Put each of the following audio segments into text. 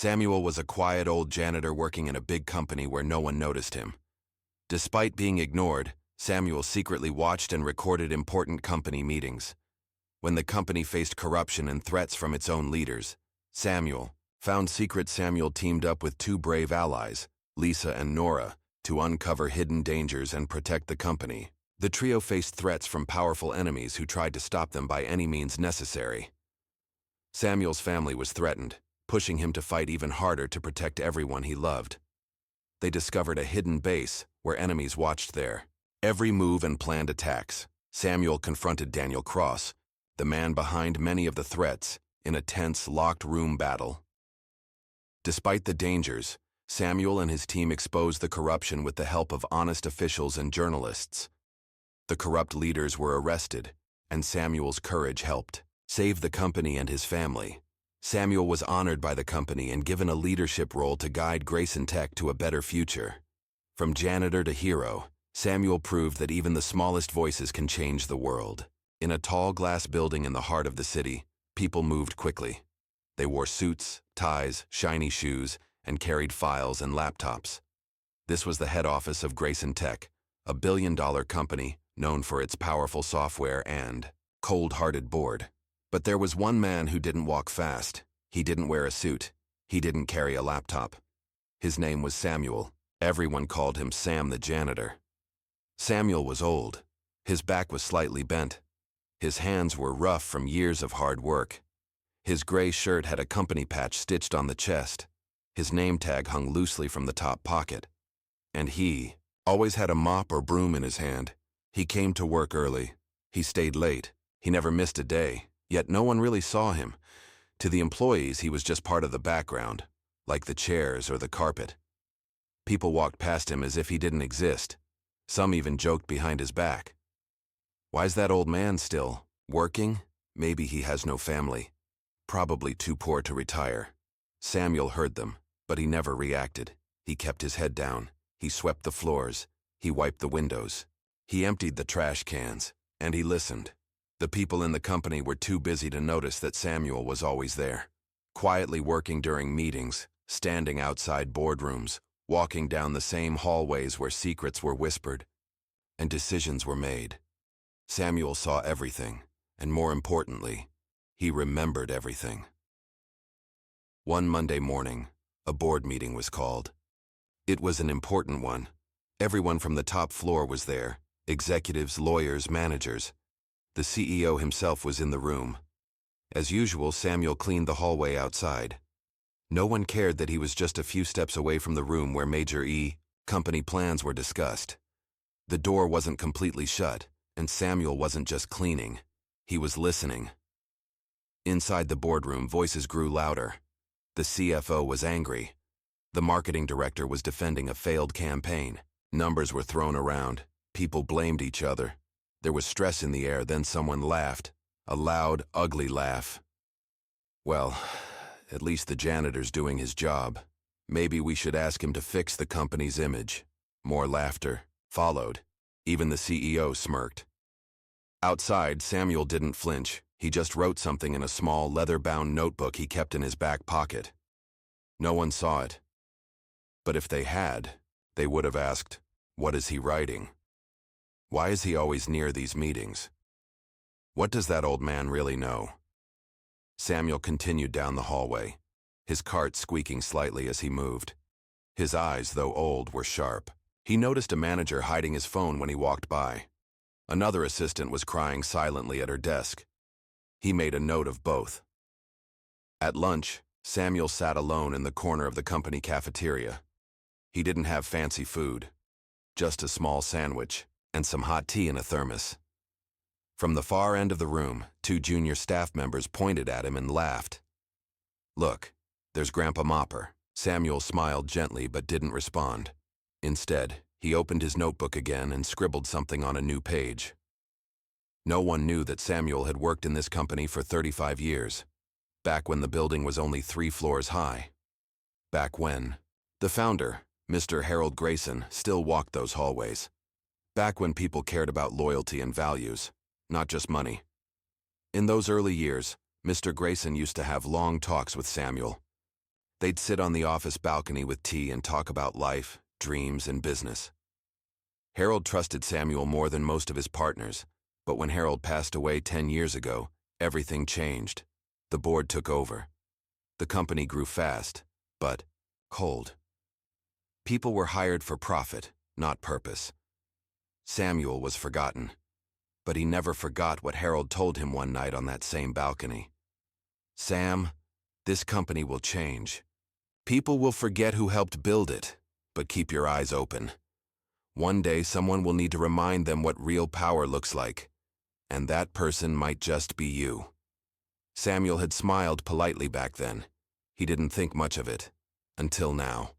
Samuel was a quiet old janitor working in a big company where no one noticed him. Despite being ignored, Samuel secretly watched and recorded important company meetings. When the company faced corruption and threats from its own leaders, Samuel teamed up with two brave allies, Lisa and Nora, to uncover hidden dangers and protect the company. The trio faced threats from powerful enemies who tried to stop them by any means necessary. Samuel's family was threatened, pushing him to fight even harder to protect everyone he loved. They discovered a hidden base where enemies watched their every move and planned attacks. Samuel confronted Daniel Cross, the man behind many of the threats, in a tense, locked-room battle. Despite the dangers, Samuel and his team exposed the corruption with the help of honest officials and journalists. The corrupt leaders were arrested, and Samuel's courage helped save the company and his family. Samuel was honored by the company and given a leadership role to guide Grayson Tech to a better future. From janitor to hero, Samuel proved that even the smallest voices can change the world. In a tall glass building in the heart of the city, people moved quickly. They wore suits, ties, shiny shoes, and carried files and laptops. This was the head office of Grayson Tech, a billion-dollar company known for its powerful software and cold-hearted board. But there was one man who didn't walk fast. He didn't wear a suit. He didn't carry a laptop. His name was Samuel. Everyone called him Sam the janitor. Samuel was old. His back was slightly bent. His hands were rough from years of hard work. His gray shirt had a company patch stitched on the chest. His name tag hung loosely from the top pocket. And he always had a mop or broom in his hand. He came to work early. He stayed late. He never missed a day. Yet no one really saw him. To the employees, he was just part of the background, like the chairs or the carpet. People walked past him as if he didn't exist. Some even joked behind his back. Why's that old man still working? Maybe he has no family. Probably too poor to retire. Samuel heard them, but he never reacted. He kept his head down. He swept the floors. He wiped the windows. He emptied the trash cans, and he listened. The people in the company were too busy to notice that Samuel was always there, quietly working during meetings, standing outside boardrooms, walking down the same hallways where secrets were whispered and decisions were made. Samuel saw everything, and more importantly, he remembered everything. One Monday morning, a board meeting was called. It was an important one. Everyone from the top floor was there, executives, lawyers, managers. The CEO himself was in the room. As usual, Samuel cleaned the hallway outside. No one cared that he was just a few steps away from the room where Major company plans were discussed. The door wasn't completely shut, and Samuel wasn't just cleaning. He was listening. Inside the boardroom, voices grew louder. The CFO was angry. The marketing director was defending a failed campaign. Numbers were thrown around. People blamed each other. There was stress in the air, then someone laughed. A loud, ugly laugh. Well, at least the janitor's doing his job. Maybe we should ask him to fix the company's image. More laughter followed. Even the CEO smirked. Outside, Samuel didn't flinch. He just wrote something in a small, leather-bound notebook he kept in his back pocket. No one saw it. But if they had, they would have asked, "What is he writing? Why is he always near these meetings? What does that old man really know?" Samuel continued down the hallway, his cart squeaking slightly as he moved. His eyes, though old, were sharp. He noticed a manager hiding his phone when he walked by. Another assistant was crying silently at her desk. He made a note of both. At lunch, Samuel sat alone in the corner of the company cafeteria. He didn't have fancy food, just a small sandwich and some hot tea in a thermos. From the far end of the room, two junior staff members pointed at him and laughed. "Look, there's Grandpa Mopper." Samuel smiled gently but didn't respond. Instead, he opened his notebook again and scribbled something on a new page. No one knew that Samuel had worked in this company for 35 years, back when the building was only 3 floors high. Back when the founder, Mr. Harold Grayson, still walked those hallways. Back when people cared about loyalty and values, not just money. In those early years, Mr. Grayson used to have long talks with Samuel. They'd sit on the office balcony with tea and talk about life, dreams, and business. Harold trusted Samuel more than most of his partners, but when Harold passed away 10 years ago, everything changed. The board took over. The company grew fast, but cold. People were hired for profit, not purpose. Samuel was forgotten, but he never forgot what Harold told him one night on that same balcony. "Sam, this company will change. People will forget who helped build it, but keep your eyes open. One day someone will need to remind them what real power looks like, and that person might just be you." Samuel had smiled politely back then. He didn't think much of it, until now.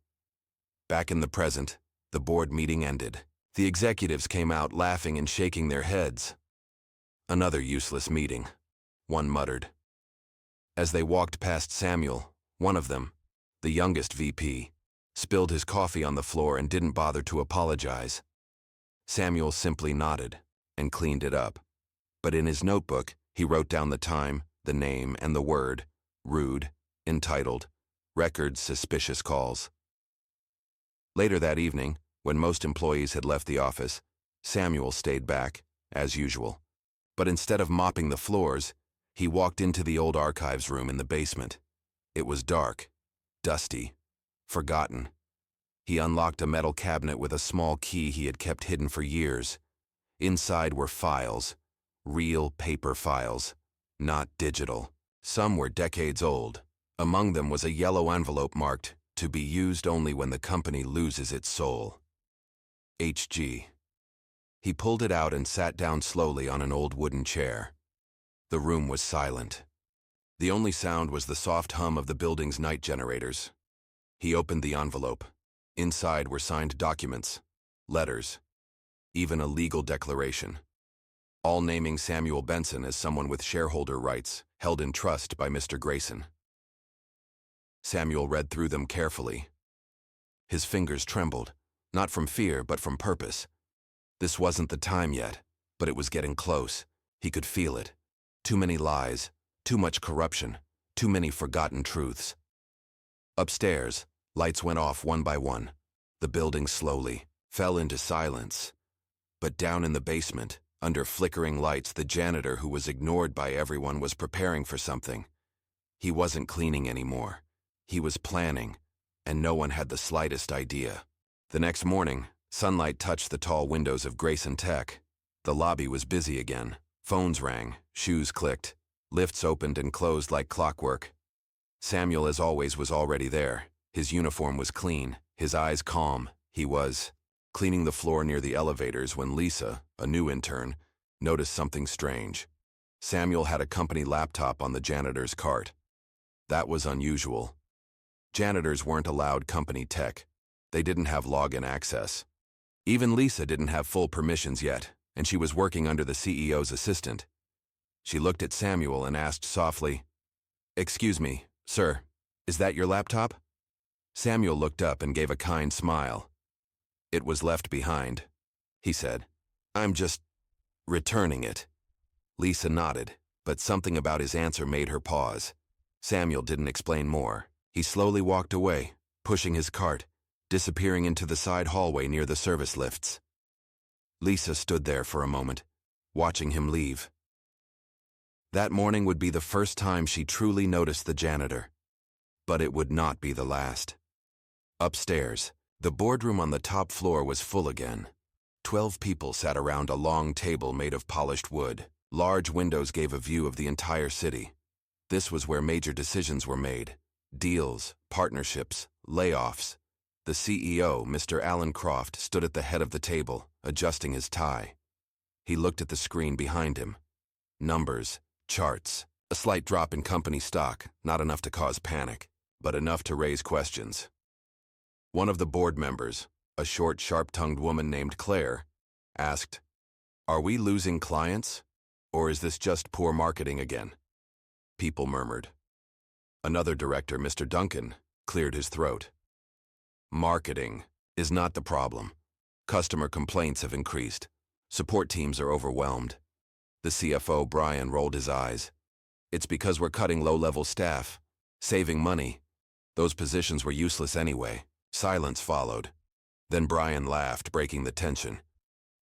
Back in the present, the board meeting ended. The executives came out laughing and shaking their heads. "Another useless meeting," one muttered. As they walked past Samuel, one of them, the youngest VP, spilled his coffee on the floor and didn't bother to apologize. Samuel simply nodded and cleaned it up. But in his notebook, he wrote down the time, the name, and the word, rude, entitled, Record Suspicious Calls. Later that evening, when most employees had left the office, Samuel stayed back, as usual. But instead of mopping the floors, he walked into the old archives room in the basement. It was dark, dusty, forgotten. He unlocked a metal cabinet with a small key he had kept hidden for years. Inside were files, real paper files, not digital. Some were decades old. Among them was a yellow envelope marked, "To be used only when the company loses its soul." HG. He pulled it out and sat down slowly on an old wooden chair. The room was silent. The only sound was the soft hum of the building's night generators. He opened the envelope. Inside were signed documents, letters, even a legal declaration, all naming Samuel Benson as someone with shareholder rights held in trust by Mr. Grayson. Samuel read through them carefully. His fingers trembled, not from fear but from purpose. This wasn't the time yet, but it was getting close. He could feel it. Too many lies, too much corruption, too many forgotten truths. Upstairs, lights went off one by one. The building slowly fell into silence. But down in the basement, under flickering lights, the janitor who was ignored by everyone was preparing for something. He wasn't cleaning anymore. He was planning, and no one had the slightest idea. The next morning, sunlight touched the tall windows of Grayson Tech. The lobby was busy again. Phones rang, shoes clicked, lifts opened and closed like clockwork. Samuel, as always, was already there. His uniform was clean, his eyes calm. He was cleaning the floor near the elevators when Lisa, a new intern, noticed something strange. Samuel had a company laptop on the janitor's cart. That was unusual. Janitors weren't allowed company tech. They didn't have login access. Even Lisa didn't have full permissions yet, and she was working under the CEO's assistant. She looked at Samuel and asked softly, "Excuse me, sir, is that your laptop?" Samuel looked up and gave a kind smile. "It was left behind," he said. "I'm just returning it." Lisa nodded, but something about his answer made her pause. Samuel didn't explain more. He slowly walked away, pushing his cart, disappearing into the side hallway near the service lifts. Lisa stood there for a moment, watching him leave. That morning would be the first time she truly noticed the janitor. But it would not be the last. Upstairs, the boardroom on the top floor was full again. 12 people sat around a long table made of polished wood. Large windows gave a view of the entire city. This was where major decisions were made. Deals, partnerships, layoffs. The CEO, Mr. Alan Croft, stood at the head of the table, adjusting his tie. He looked at the screen behind him. Numbers, charts, a slight drop in company stock, not enough to cause panic, but enough to raise questions. One of the board members, a short, sharp-tongued woman named Claire, asked, "Are we losing clients? Or is this just poor marketing again?" People murmured. Another director, Mr. Duncan, cleared his throat. "Marketing is not the problem. Customer complaints have increased. Support teams are overwhelmed." The CFO, Brian, rolled his eyes. "It's because we're cutting low-level staff, saving money, Those positions were useless anyway. Silence followed. Then Brian laughed, breaking the tension.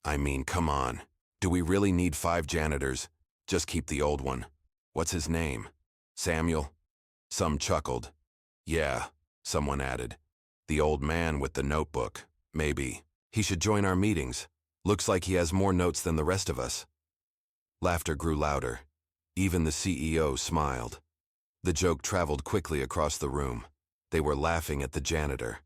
I mean, come on. Do we really need 5 janitors? Just keep the old one. What's his name? Samuel? Some chuckled. Yeah, someone added. The old man with the notebook. Maybe. He should join our meetings. Looks like he has more notes than the rest of us. Laughter grew louder. Even the CEO smiled. The joke traveled quickly across the room. They were laughing at the janitor.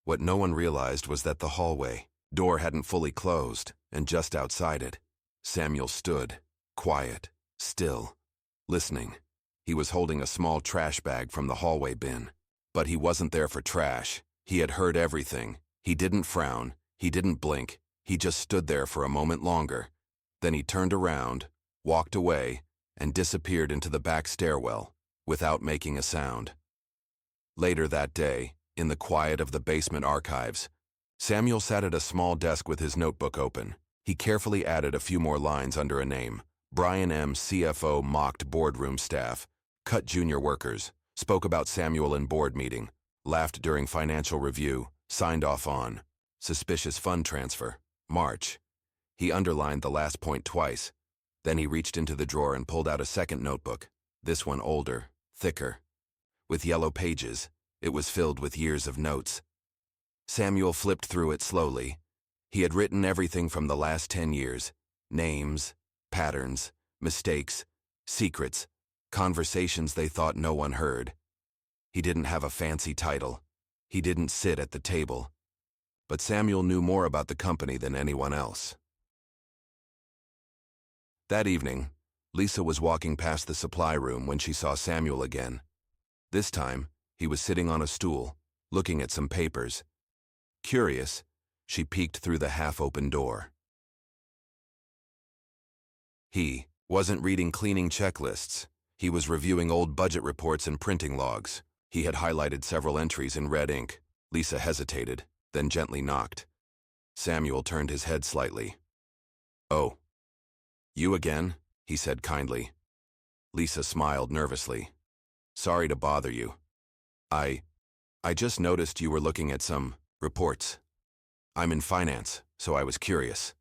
What no one realized was that the hallway door hadn't fully closed, and just outside it, Samuel stood, quiet, still, listening. He was holding a small trash bag from the hallway bin. But he wasn't there for trash. He had heard everything. He didn't frown. He didn't blink. He just stood there for a moment longer. Then he turned around, walked away, and disappeared into the back stairwell, without making a sound. Later that day, in the quiet of the basement archives, Samuel sat at a small desk with his notebook open. He carefully added a few more lines under a name. Brian M. CFO mocked boardroom staff, cut junior workers, spoke about Samuel in board meeting, laughed during financial review, signed off on suspicious fund transfer, March. He underlined the last point twice. Then he reached into the drawer and pulled out a second notebook, this one older, thicker. With yellow pages, it was filled with years of notes. Samuel flipped through it slowly. He had written everything from the last 10 years. Names, patterns, mistakes, secrets, conversations they thought no one heard. He didn't have a fancy title. He didn't sit at the table. But Samuel knew more about the company than anyone else. That evening, Lisa was walking past the supply room when she saw Samuel again. This time, he was sitting on a stool, looking at some papers. Curious, she peeked through the half-open door. He wasn't reading cleaning checklists. He was reviewing old budget reports and printing logs. He had highlighted several entries in red ink. Lisa hesitated, then gently knocked. Samuel turned his head slightly. "Oh, you again?" he said kindly. Lisa smiled nervously. "Sorry to bother you. I just noticed you were looking at some reports. I'm in finance, so I was curious."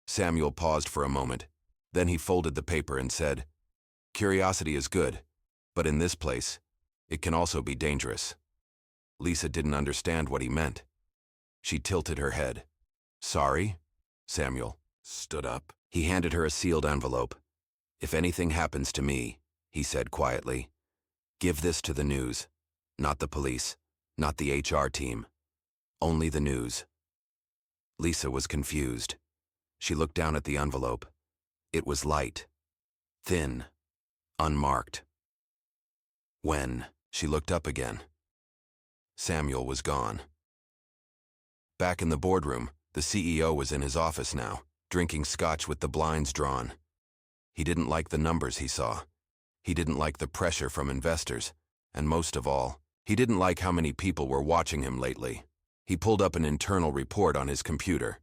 Samuel paused for a moment. Then he folded the paper and said, "Curiosity is good, but in this place, it can also be dangerous." Lisa didn't understand what he meant. She tilted her head. "Sorry?" Samuel stood up. He handed her a sealed envelope. "If anything happens to me," he said quietly, "give this to the news. Not the police, not the HR team. Only the news." Lisa was confused. She looked down at the envelope. It was light, thin, unmarked. When she looked up again, Samuel was gone. Back in the boardroom, the CEO was in his office now, drinking scotch with the blinds drawn. He didn't like the numbers he saw. He didn't like the pressure from investors. And most of all, he didn't like how many people were watching him lately. He pulled up an internal report on his computer.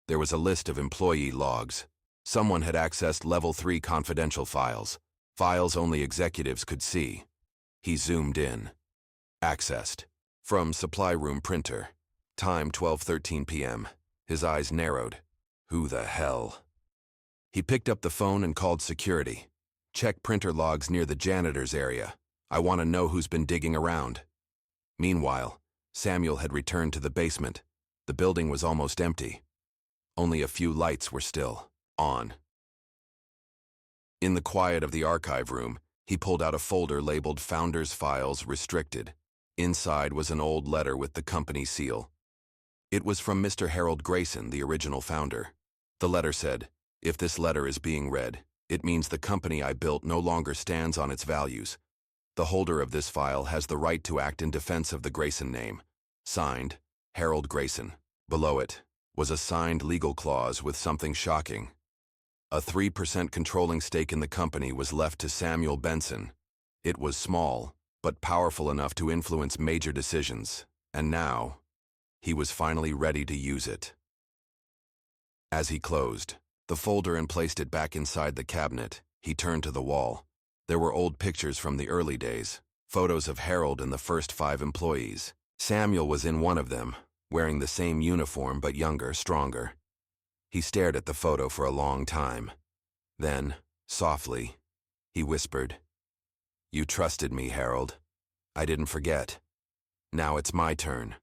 There was a list of employee logs. Someone had accessed Level 3 confidential files only executives could see. He zoomed in. Accessed. From supply room printer. Time 12:13 p.m. His eyes narrowed. Who the hell? He picked up the phone and called security. "Check printer logs near the janitor's area. I want to know who's been digging around." Meanwhile, Samuel had returned to the basement. The building was almost empty. Only a few lights were still on. In the quiet of the archive room, he pulled out a folder labeled Founders Files Restricted. Inside was an old letter with the company seal. It was from Mr. Harold Grayson, the original founder. The letter said, "If this letter is being read, it means the company I built no longer stands on its values. The holder of this file has the right to act in defense of the Grayson name. Signed, Harold Grayson." Below it was a signed legal clause with something shocking. A 3% controlling stake in the company was left to Samuel Benson. It was small, but powerful enough to influence major decisions, and now, he was finally ready to use it. As he closed the folder and placed it back inside the cabinet, he turned to the wall. There were old pictures from the early days, Photos of Harold and the first 5 employees. Samuel was in one of them, wearing the same uniform but younger, stronger. He stared at the photo for a long time. Then, softly, he whispered, "You trusted me, Harold. I didn't forget. Now it's my turn."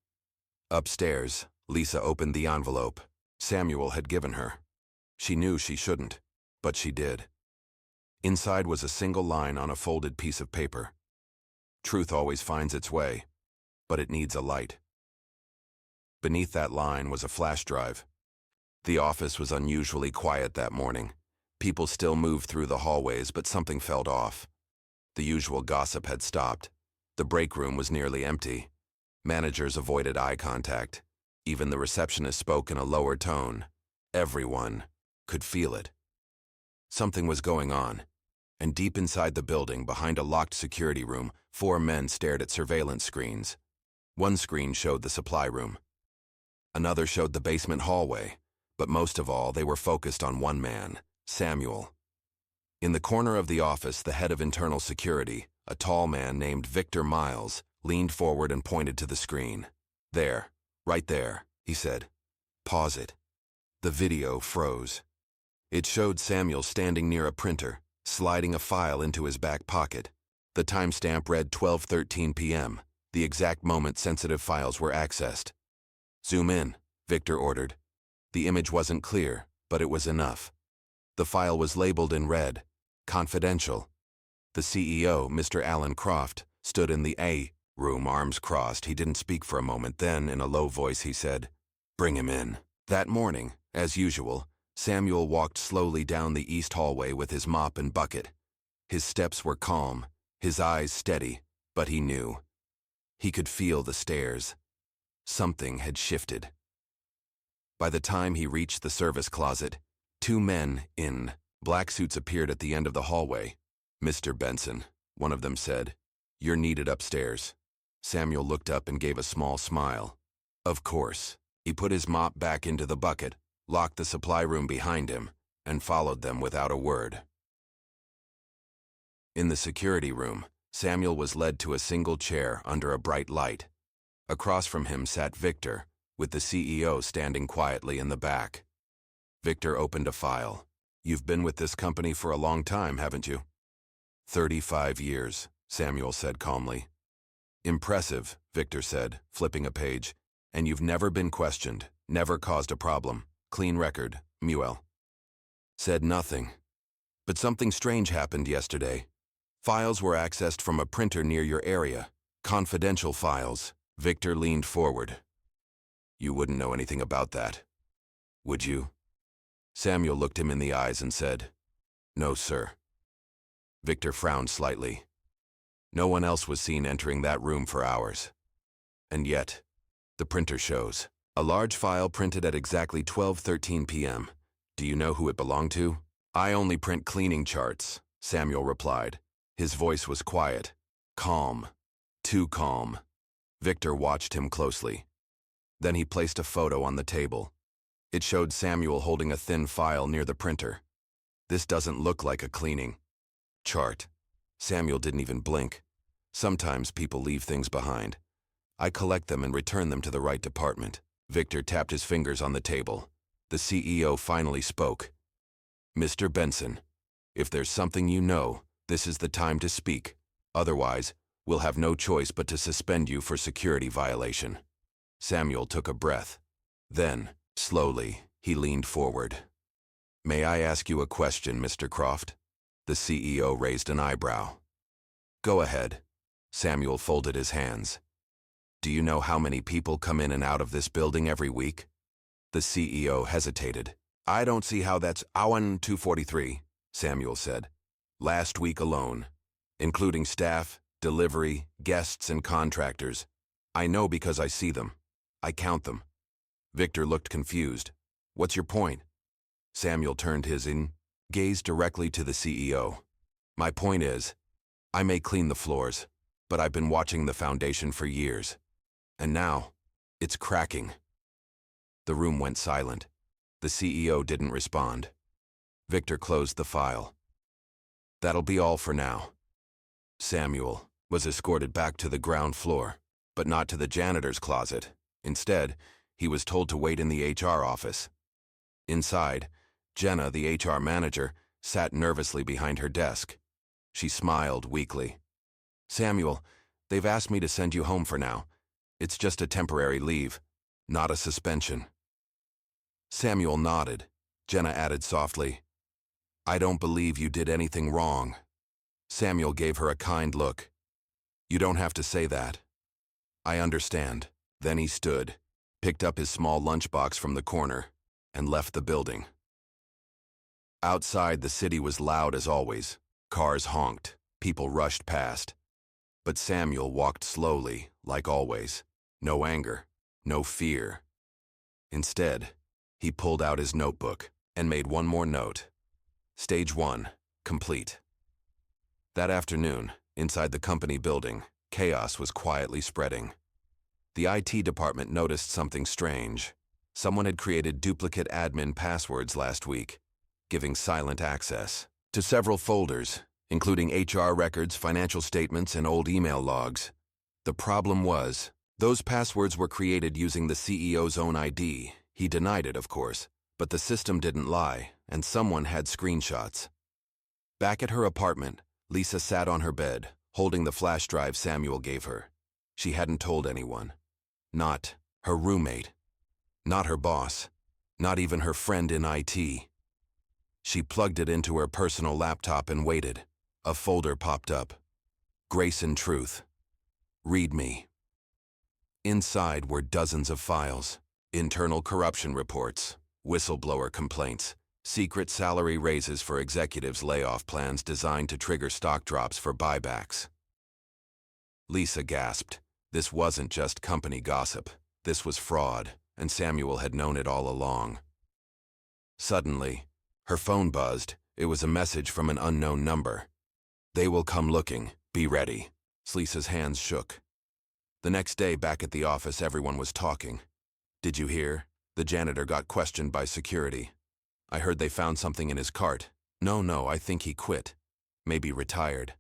Upstairs, Lisa opened the envelope Samuel had given her. She knew she shouldn't, but she did. Inside was a single line on a folded piece of paper. Truth always finds its way, but it needs a light. Beneath that line was a flash drive. The office was unusually quiet that morning. People still moved through the hallways, but something felt off. The usual gossip had stopped. The break room was nearly empty. Managers avoided eye contact. Even the receptionist spoke in a lower tone. Everyone could feel it. Something was going on, and deep inside the building, behind a locked security room, 4 men stared at surveillance screens. One screen showed the supply room. Another showed the basement hallway, but most of all, they were focused on one man, Samuel. In the corner of the office, the head of internal security, a tall man named Victor Miles, leaned forward and pointed to the screen. "There, right there," he said. "Pause it." The video froze. It showed Samuel standing near a printer, sliding a file into his back pocket. The timestamp read 12:13 p.m., the exact moment sensitive files were accessed. "Zoom in," Victor ordered. The image wasn't clear, but it was enough. The file was labeled in red, "Confidential." The CEO, Mr. Alan Croft, stood in the A room, arms crossed. He didn't speak for a moment. Then, in a low voice, he said, "Bring him in." That morning, as usual, Samuel walked slowly down the east hallway with his mop and bucket. His steps were calm, his eyes steady, but he knew. He could feel the stares. Something had shifted. By the time he reached the service closet, 2 men in black suits appeared at the end of the hallway. "Mr. Benson," one of them said, "you're needed upstairs." Samuel looked up and gave a small smile. Of course. He put his mop back into the bucket, locked the supply room behind him, and followed them without a word. In the security room, Samuel was led to a single chair under a bright light. Across from him sat Victor, with the CEO standing quietly in the back. Victor opened a file. "You've been with this company for a long time, haven't you?" 35 years, Samuel said calmly. "Impressive," Victor said, flipping a page. "And you've never been questioned, never caused a problem. Clean record, Muel." "Said nothing. But something strange happened yesterday. Files were accessed from a printer near your area. Confidential files." Victor leaned forward. "You wouldn't know anything about that, would you?" Samuel looked him in the eyes and said, "No, sir." Victor frowned slightly. No one else was seen entering that room for hours. And yet, the printer shows a large file printed at exactly 12:13 p.m. Do you know who it belonged to? "I only print cleaning charts," Samuel replied. His voice was quiet, calm, too calm. Victor watched him closely. Then he placed a photo on the table. It showed Samuel holding a thin file near the printer. "This doesn't look like a cleaning chart." Samuel didn't even blink. "Sometimes people leave things behind. I collect them and return them to the right department." Victor tapped his fingers on the table. The CEO finally spoke. "Mr. Benson, if there's something you know, this is the time to speak. Otherwise, we'll have no choice but to suspend you for security violation." Samuel took a breath. Then, slowly, he leaned forward. "May I ask you a question, Mr. Croft?" The CEO raised an eyebrow. "Go ahead." Samuel folded his hands. "Do you know how many people come in and out of this building every week?" The CEO hesitated. "I don't see how that's 243, Samuel said. "Last week alone, including staff, delivery, guests, and contractors. I know because I see them. I count them." Victor looked confused. "What's your point?" Samuel turned his gaze directly to the CEO. "My point is, I may clean the floors, but I've been watching the foundation for years. And now, it's cracking." The room went silent. The CEO didn't respond. Victor closed the file. "That'll be all for now. Samuel, was escorted back to the ground floor, but not to the janitor's closet. Instead, he was told to wait in the HR office. Inside, Jenna, the HR manager, sat nervously behind her desk. She smiled weakly. "Samuel, they've asked me to send you home for now. It's just a temporary leave, not a suspension." Samuel nodded. Jenna added softly, "I don't believe you did anything wrong." Samuel gave her a kind look. "You don't have to say that. I understand." Then he stood, picked up his small lunchbox from the corner, and left the building. Outside, the city was loud as always. Cars honked, people rushed past. But Samuel walked slowly, like always. No anger, no fear. Instead, he pulled out his notebook and made one more note. Stage 1, complete. That afternoon, inside the company building, chaos was quietly spreading. The IT department noticed something strange. Someone had created duplicate admin passwords last week, giving silent access to several folders, including HR records, financial statements, and old email logs. The problem was, those passwords were created using the CEO's own ID. He denied it, of course, but the system didn't lie, and someone had screenshots. Back at her apartment, Lisa sat on her bed, holding the flash drive Samuel gave her. She hadn't told anyone. Not her roommate. Not her boss. Not even her friend in IT. She plugged it into her personal laptop and waited. A folder popped up. Grace and Truth. Read me. Inside were dozens of files. Internal corruption reports, whistleblower complaints, secret salary raises for executives, layoff plans designed to trigger stock drops for buybacks. Lisa gasped. This wasn't just company gossip. This was fraud, and Samuel had known it all along. Suddenly, her phone buzzed. It was a message from an unknown number. "They will come looking. Be ready." Lisa's hands shook. The next day, back at the office, everyone was talking. "Did you hear? The janitor got questioned by security. I heard they found something in his cart." No, I think he quit. Maybe retired.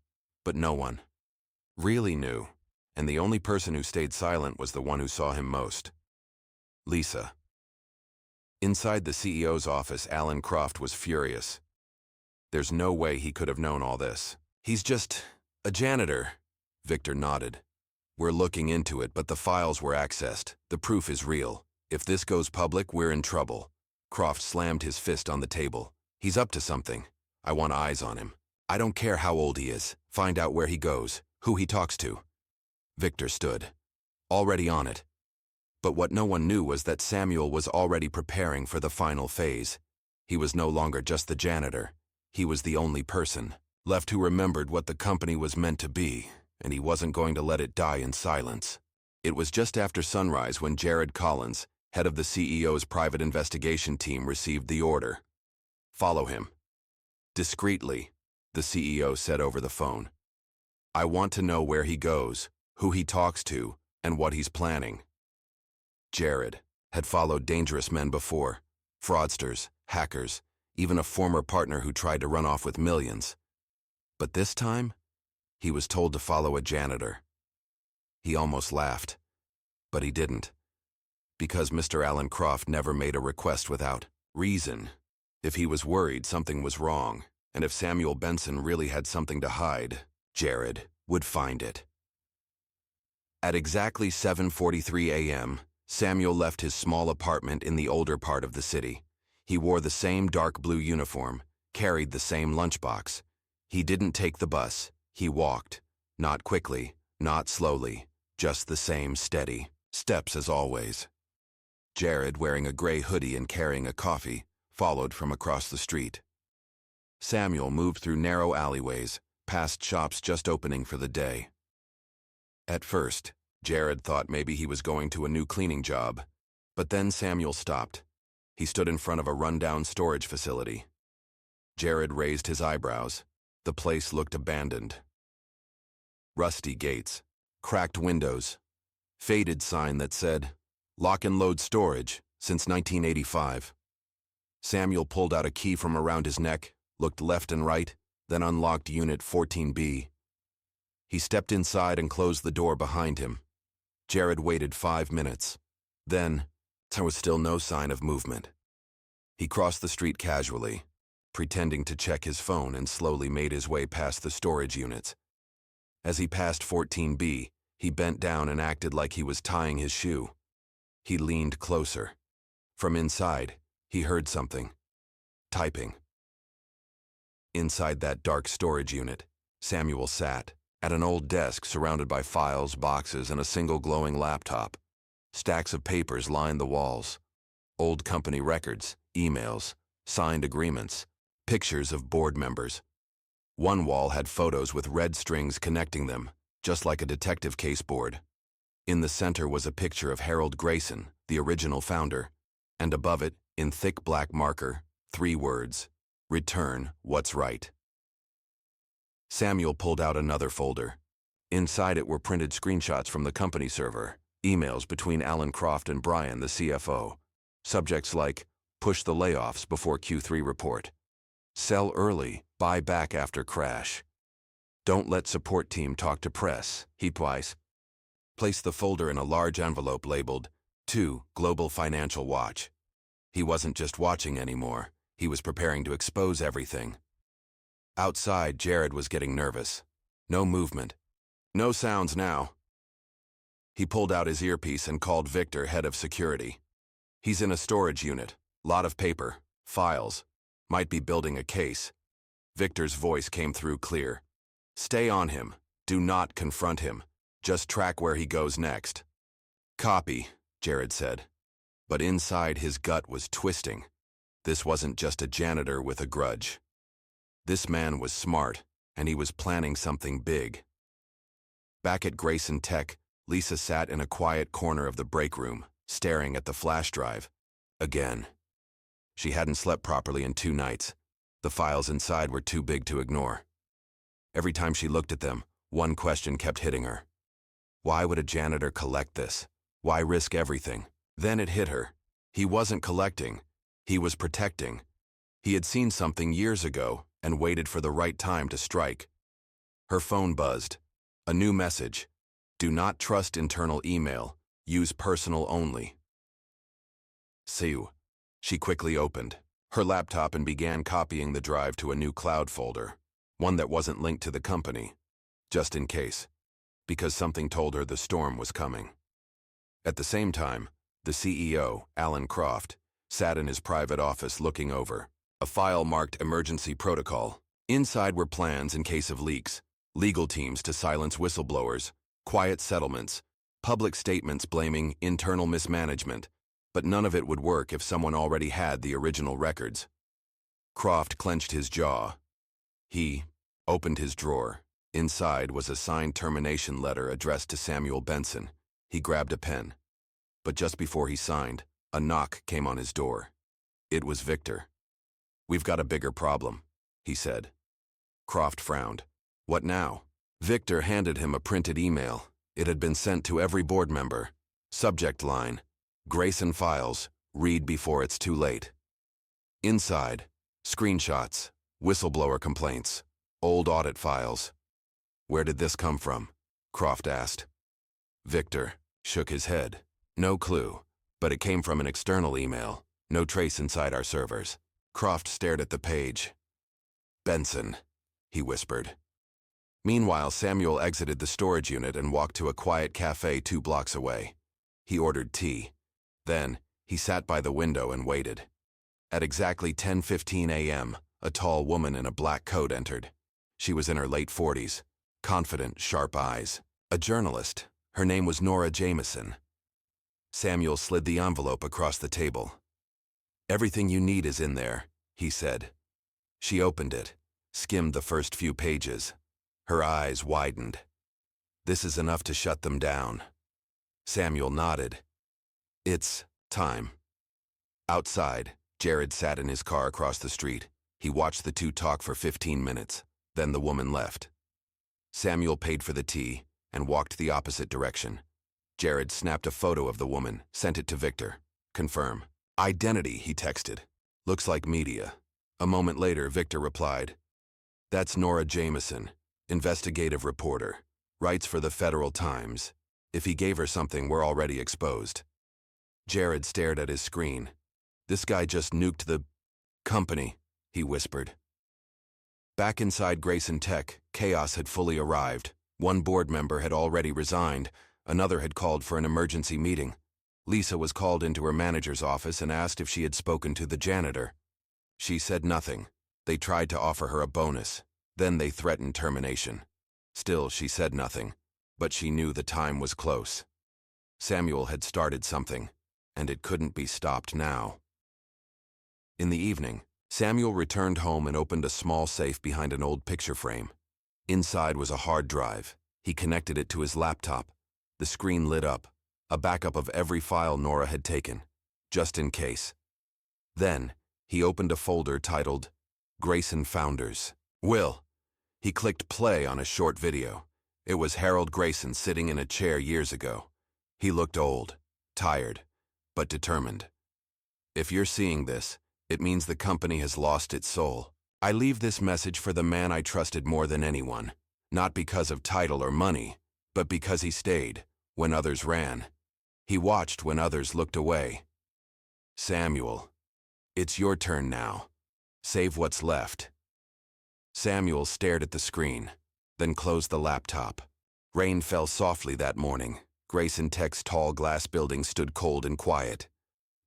But no one really knew. And the only person who stayed silent was the one who saw him most. Lisa. Inside the CEO's office, Alan Croft was furious. There's no way he could have known all this. "He's just a janitor." Victor nodded. "We're looking into it, but the files were accessed. The proof is real. If this goes public, we're in trouble." Croft slammed his fist on the table. "He's up to something. I want eyes on him. I don't care how old he is. Find out where he goes, who he talks to." Victor stood, already on it. But what no one knew was that Samuel was already preparing for the final phase. He was no longer just the janitor. He was the only person left who remembered what the company was meant to be, and he wasn't going to let it die in silence. It was just after sunrise when Jared Collins, head of the CEO's private investigation team, received the order. "Follow him." Discreetly, the CEO said over the phone. "I want to know where he goes, who he talks to, and what he's planning." Jared had followed dangerous men before, fraudsters, hackers, even a former partner who tried to run off with millions. But this time, he was told to follow a janitor. He almost laughed, but he didn't. Because Mr. Alan Croft never made a request without reason. If he was worried, something was wrong, and if Samuel Benson really had something to hide, Jared would find it. At exactly 7:43 a.m., Samuel left his small apartment in the older part of the city. He wore the same dark blue uniform, carried the same lunchbox. He didn't take the bus. He walked. Not quickly, not slowly, just the same steady steps as always. Jared, wearing a gray hoodie and carrying a coffee, followed from across the street. Samuel moved through narrow alleyways, past shops just opening for the day. At first, Jared thought maybe he was going to a new cleaning job, but then Samuel stopped. He stood in front of a rundown storage facility. Jared raised his eyebrows. The place looked abandoned. Rusty gates, cracked windows, faded sign that said, "Lock and load storage, since 1985. Samuel pulled out a key from around his neck, looked left and right, then unlocked Unit 14B. He stepped inside and closed the door behind him. Jared waited 5 minutes. Then, there was still no sign of movement. He crossed the street casually, pretending to check his phone, and slowly made his way past the storage units. As he passed 14B, he bent down and acted like he was tying his shoe. He leaned closer. From inside, he heard something. Typing. Inside that dark storage unit, Samuel sat, at an old desk surrounded by files, boxes, and a single glowing laptop. Stacks of papers lined the walls. Old company records, emails, signed agreements, pictures of board members. One wall had photos with red strings connecting them, just like a detective case board. In the center was a picture of Harold Grayson, the original founder, and above it, in thick black marker, 3 words: "Return what's right." Samuel pulled out another folder. Inside it were printed screenshots from the company server, emails between Alan Croft and Brian, the CFO. Subjects like, "Push the layoffs before Q3 report," "Sell early, buy back after crash," "Don't let support team talk to press," he twice. Placed the folder in a large envelope labeled, "To Global Financial Watch." He wasn't just watching anymore. He was preparing to expose everything. Outside, Jared was getting nervous. No movement. No sounds now. He pulled out his earpiece and called Victor, head of security. "He's in a storage unit. Lot of paper. Files. Might be building a case." Victor's voice came through clear. "Stay on him. Do not confront him. Just track where he goes next." "Copy," Jared said. But inside, his gut was twisting. This wasn't just a janitor with a grudge. This man was smart, and he was planning something big. Back at Grayson Tech, Lisa sat in a quiet corner of the break room, staring at the flash drive. Again. She hadn't slept properly in 2 nights. The files inside were too big to ignore. Every time she looked at them, one question kept hitting her. Why would a janitor collect this? Why risk everything? Then it hit her. He wasn't collecting. He was protecting. He had seen something years ago and waited for the right time to strike. Her phone buzzed. A new message. "Do not trust internal email. Use personal only." Sue. She quickly opened her laptop and began copying the drive to a new cloud folder, one that wasn't linked to the company, just in case, because something told her the storm was coming. At the same time, the CEO, Alan Croft, sat in his private office looking over a file marked Emergency Protocol. Inside were plans in case of leaks, legal teams to silence whistleblowers, quiet settlements, public statements blaming internal mismanagement, but none of it would work if someone already had the original records. Croft clenched his jaw. He opened his drawer. Inside was a signed termination letter addressed to Samuel Benson. He grabbed a pen. But just before he signed, a knock came on his door. It was Victor. "We've got a bigger problem," he said. Croft frowned. "What now?" Victor handed him a printed email. It had been sent to every board member. Subject line: "Grayson files. Read before it's too late." Inside, screenshots, whistleblower complaints, old audit files. "Where did this come from?" Croft asked. Victor shook his head. "No clue, but it came from an external email. No trace inside our servers." Croft stared at the page. "Benson," he whispered. Meanwhile, Samuel exited the storage unit and walked to a quiet cafe 2 blocks away. He ordered tea. Then, he sat by the window and waited. At exactly 10:15 a.m., a tall woman in a black coat entered. She was in her late 40s, confident, sharp eyes. A journalist. Her name was Nora Jameson. Samuel slid the envelope across the table. "Everything you need is in there," he said. She opened it, skimmed the first few pages. Her eyes widened. "This is enough to shut them down." Samuel nodded. "It's time." Outside, Jared sat in his car across the street. He watched the two talk for 15 minutes. Then the woman left. Samuel paid for the tea and walked the opposite direction. Jared snapped a photo of the woman, sent it to Victor. "Confirm." "Identity," he texted. "Looks like media." A moment later, Victor replied, "That's Nora Jameson, investigative reporter. Writes for the Federal Times. If he gave her something, we're already exposed. Jared stared at his screen. This guy just nuked the company, he whispered. Back inside Grayson Tech, chaos had fully arrived. One board member had already resigned. Another had called for an emergency meeting. Lisa was called into her manager's office and asked if she had spoken to the janitor. She said nothing. They tried to offer her a bonus. Then they threatened termination. Still, she said nothing. But she knew the time was close. Samuel had started something, and it couldn't be stopped now. In the evening, Samuel returned home and opened a small safe behind an old picture frame. Inside was a hard drive. He connected it to his laptop. The screen lit up, a backup of every file Nora had taken, just in case. Then, he opened a folder titled Grayson Founders. Will. He clicked play on a short video. It was Harold Grayson sitting in a chair years ago. He looked old, tired, but determined. If you're seeing this, it means the company has lost its soul. I leave this message for the man I trusted more than anyone, not because of title or money, but because he stayed when others ran. He watched when others looked away. Samuel, it's your turn now. Save what's left. Samuel stared at the screen, then closed the laptop. Rain fell softly that morning. Grayson Tech's tall glass building stood cold and quiet.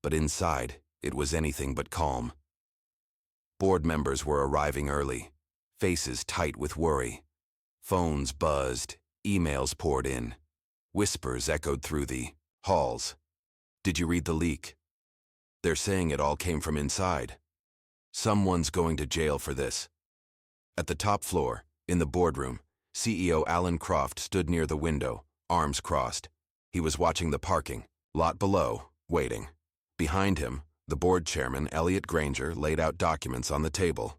But inside, it was anything but calm. Board members were arriving early, faces tight with worry. Phones buzzed, emails poured in. Whispers echoed through the halls. Did you read the leak? They're saying it all came from inside. Someone's going to jail for this. At the top floor, in the boardroom, CEO Alan Croft stood near the window, arms crossed. He was watching the parking lot below, waiting. Behind him, the board chairman, Elliot Granger, laid out documents on the table.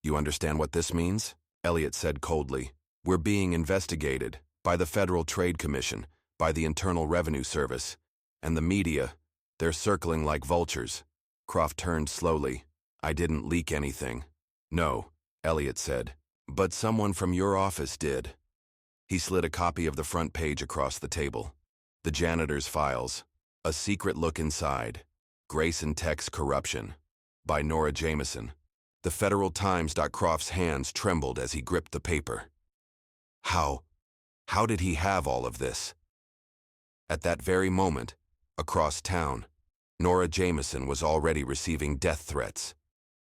You understand what this means? Elliot said coldly. We're being investigated by the Federal Trade Commission, by the Internal Revenue Service, and the media. They're circling like vultures. Croft turned slowly. I didn't leak anything. No, Elliot said. But someone from your office did. He slid a copy of the front page across the table. The janitor's files. A secret look inside. Grayson Tech's Corruption. By Nora Jameson. The Federal Times. Croft's hands trembled as he gripped the paper. How did he have all of this? At that very moment, across town, Nora Jameson was already receiving death threats.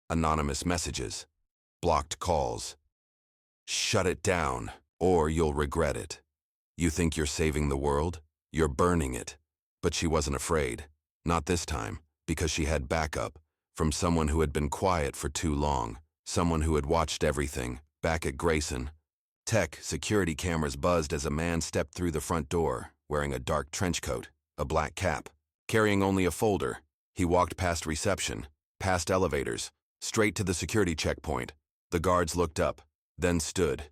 Anonymous messages. Blocked calls. Shut it down, or you'll regret it. You think you're saving the world? You're burning it. But she wasn't afraid. Not this time, because she had backup from someone who had been quiet for too long, someone who had watched everything. Back at Grayson Tech, security cameras buzzed as a man stepped through the front door, wearing a dark trench coat, a black cap, carrying only a folder. He walked past reception, past elevators, straight to the security checkpoint. The guards looked up, then stood.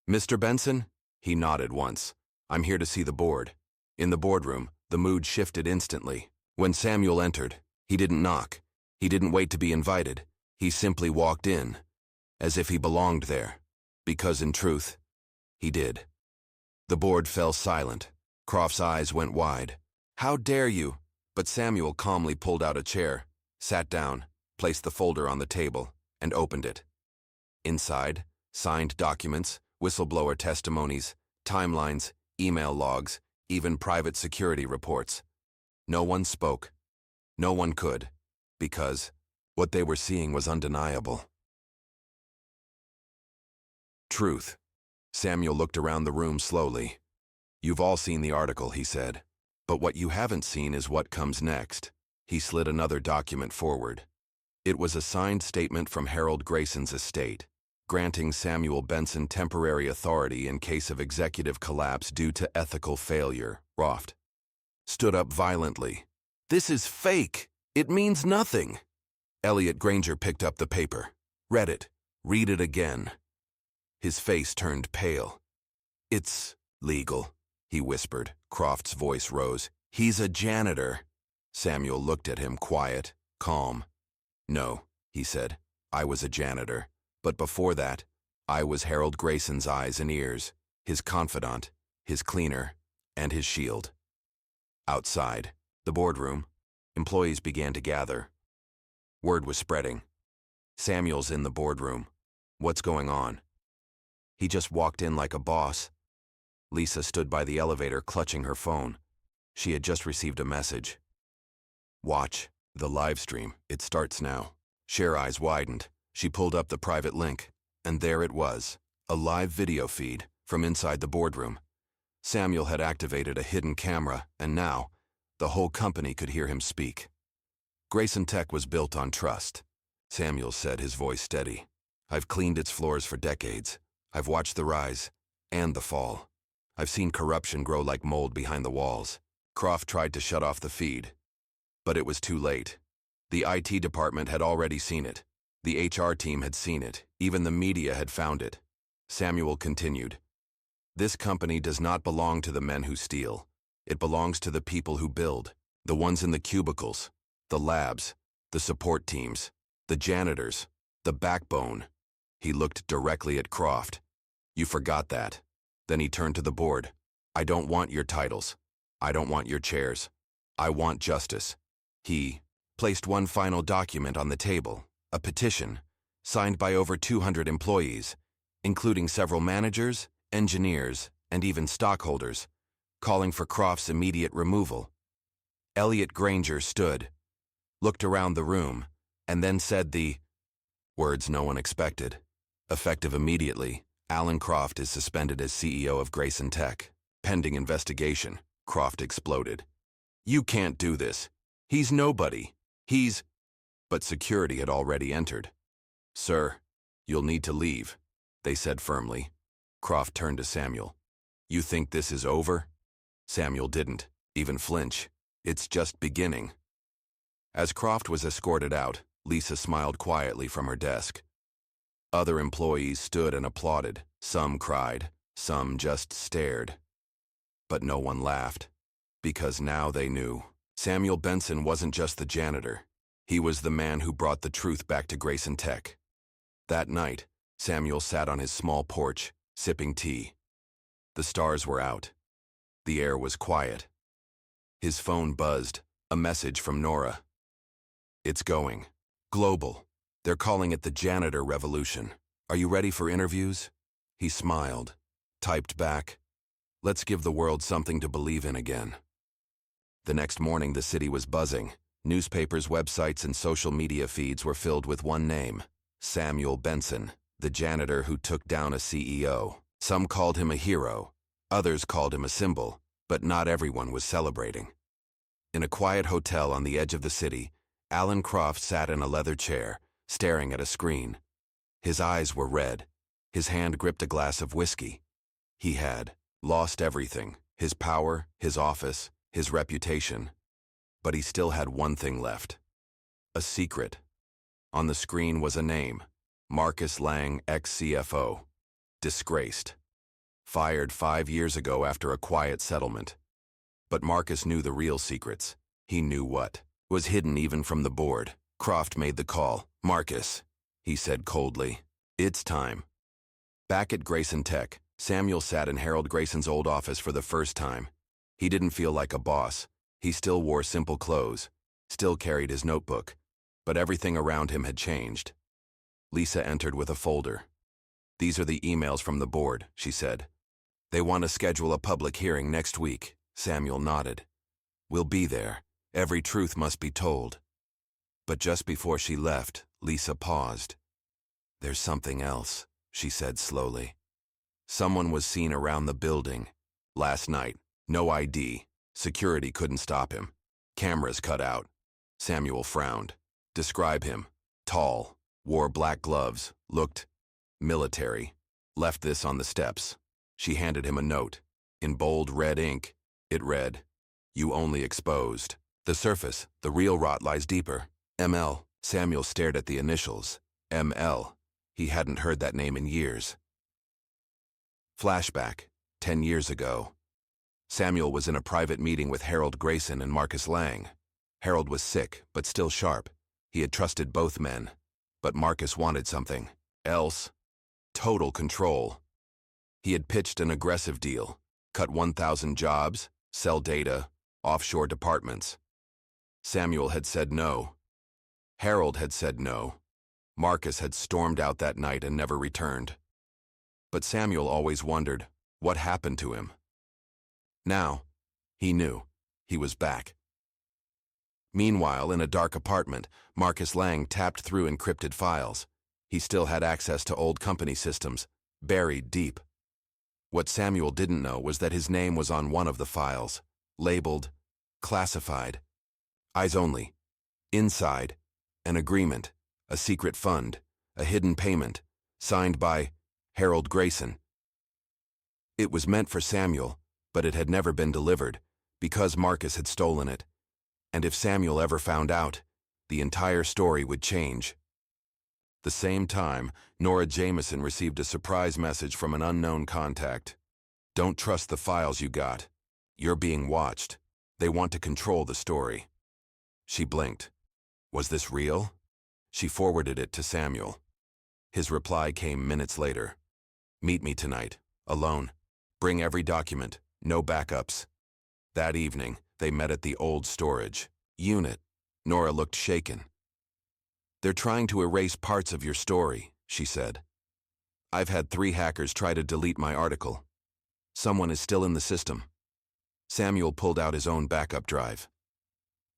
Mr. Benson? He nodded once. I'm here to see the board. In the boardroom, the mood shifted instantly. When Samuel entered, he didn't knock. He didn't wait to be invited. He simply walked in, as if he belonged there. Because in truth, he did. The board fell silent. Croft's eyes went wide. How dare you? But Samuel calmly pulled out a chair, sat down, placed the folder on the table, and opened it. Inside, signed documents, whistleblower testimonies, timelines, email logs, even private security reports. No one spoke. No one could, because what they were seeing was undeniable. Truth. Samuel looked around the room slowly. You've all seen the article, he said. But what you haven't seen is what comes next. He slid another document forward. It was a signed statement from Harold Grayson's estate, granting Samuel Benson temporary authority in case of executive collapse due to ethical failure. Croft stood up violently. This is fake. It means nothing. Elliot Granger picked up the paper, read it, read it again. His face turned pale. It's legal, he whispered. Croft's voice rose. He's a janitor. Samuel looked at him, quiet, calm. No, he said. I was a janitor. But before that, I was Harold Grayson's eyes and ears, his confidant, his cleaner, and his shield. Outside, the boardroom, employees began to gather. Word was spreading. Samuel's in the boardroom. What's going on? He just walked in like a boss. Lisa stood by the elevator clutching her phone. She had just received a message. Watch the live stream. It starts now. Cher's eyes widened. She pulled up the private link, and there it was, a live video feed from inside the boardroom. Samuel had activated a hidden camera, and now, the whole company could hear him speak. Grayson Tech was built on trust. Samuel said, his voice steady. I've cleaned its floors for decades. I've watched the rise and the fall. I've seen corruption grow like mold behind the walls. Croft tried to shut off the feed, but it was too late. The IT department had already seen it. The HR team had seen it. Even the media had found it. Samuel continued. This company does not belong to the men who steal. It belongs to the people who build, the ones in the cubicles, the labs, the support teams, the janitors, the backbone. He looked directly at Croft. You forgot that. Then he turned to the board. I don't want your titles. I don't want your chairs. I want justice. He placed one final document on the table, a petition, signed by over 200 employees, including several managers, engineers, and even stockholders, calling for Croft's immediate removal. Elliot Granger stood, looked around the room, and then said the words no one expected. Effective immediately, Alan Croft is suspended as CEO of Grayson Tech. Pending investigation, Croft exploded. You can't do this. He's nobody. But security had already entered. Sir, you'll need to leave, they said firmly. Croft turned to Samuel. You think this is over? Samuel didn't even flinch. It's just beginning. As Croft was escorted out, Lisa smiled quietly from her desk. Other employees stood and applauded. Some cried, some just stared. But no one laughed, because now they knew. Samuel Benson wasn't just the janitor. He was the man who brought the truth back to Grayson Tech. That night, Samuel sat on his small porch, sipping tea. The stars were out. The air was quiet. His phone buzzed, a message from Nora. It's going. Global. They're calling it the Janitor Revolution. Are you ready for interviews? He smiled, typed back, let's give the world something to believe in again. The next morning, the city was buzzing. Newspapers, websites, and social media feeds were filled with one name, Samuel Benson, the janitor who took down a CEO. Some called him a hero, others called him a symbol, but not everyone was celebrating. In a quiet hotel on the edge of the city, Alan Croft sat in a leather chair, staring at a screen. His eyes were red. His hand gripped a glass of whiskey. He had lost everything, his power, his office, his reputation. But he still had one thing left. A secret. On the screen was a name, Marcus Lang, ex-CFO. Disgraced. Fired 5 years ago after a quiet settlement. But Marcus knew the real secrets. He knew what was hidden even from the board. Croft made the call. Marcus, he said coldly, it's time. Back at Grayson Tech, Samuel sat in Harold Grayson's old office for the first time. He didn't feel like a boss. He still wore simple clothes, still carried his notebook, but everything around him had changed. Lisa entered with a folder. These are the emails from the board, she said. They want to schedule a public hearing next week. Samuel nodded. We'll be there. Every truth must be told. But just before she left, Lisa paused. There's something else, she said slowly. Someone was seen around the building. Last night, no ID. Security couldn't stop him. Cameras cut out. Samuel frowned. Describe him. Tall, wore black gloves, looked military. Left this on the steps. She handed him a note. In bold red ink, it read, You only exposed. The surface, the real rot lies deeper. ML. Samuel stared at the initials. ML. He hadn't heard that name in years. Flashback. 10 years ago. Samuel was in a private meeting with Harold Grayson and Marcus Lang. Harold was sick, but still sharp. He had trusted both men. But Marcus wanted something else. Total control. He had pitched an aggressive deal. Cut 1,000 jobs, sell data, offshore departments. Samuel had said no. Harold had said no. Marcus had stormed out that night and never returned. But Samuel always wondered, what happened to him? Now, he knew. He was back. Meanwhile, in a dark apartment, Marcus Lang tapped through encrypted files. He still had access to old company systems, buried deep. What Samuel didn't know was that his name was on one of the files, labeled classified. Eyes only. Inside, an agreement, a secret fund, a hidden payment, signed by Harold Grayson. It was meant for Samuel, but it had never been delivered, because Marcus had stolen it. And if Samuel ever found out, the entire story would change. The same time, Nora Jameson received a surprise message from an unknown contact. Don't trust the files you got. You're being watched. They want to control the story. She blinked. Was this real? She forwarded it to Samuel. His reply came minutes later. Meet me tonight, alone. Bring every document, no backups. That evening, they met at the old storage unit. Nora looked shaken. They're trying to erase parts of your story, she said. I've had 3 hackers try to delete my article. Someone is still in the system. Samuel pulled out his own backup drive.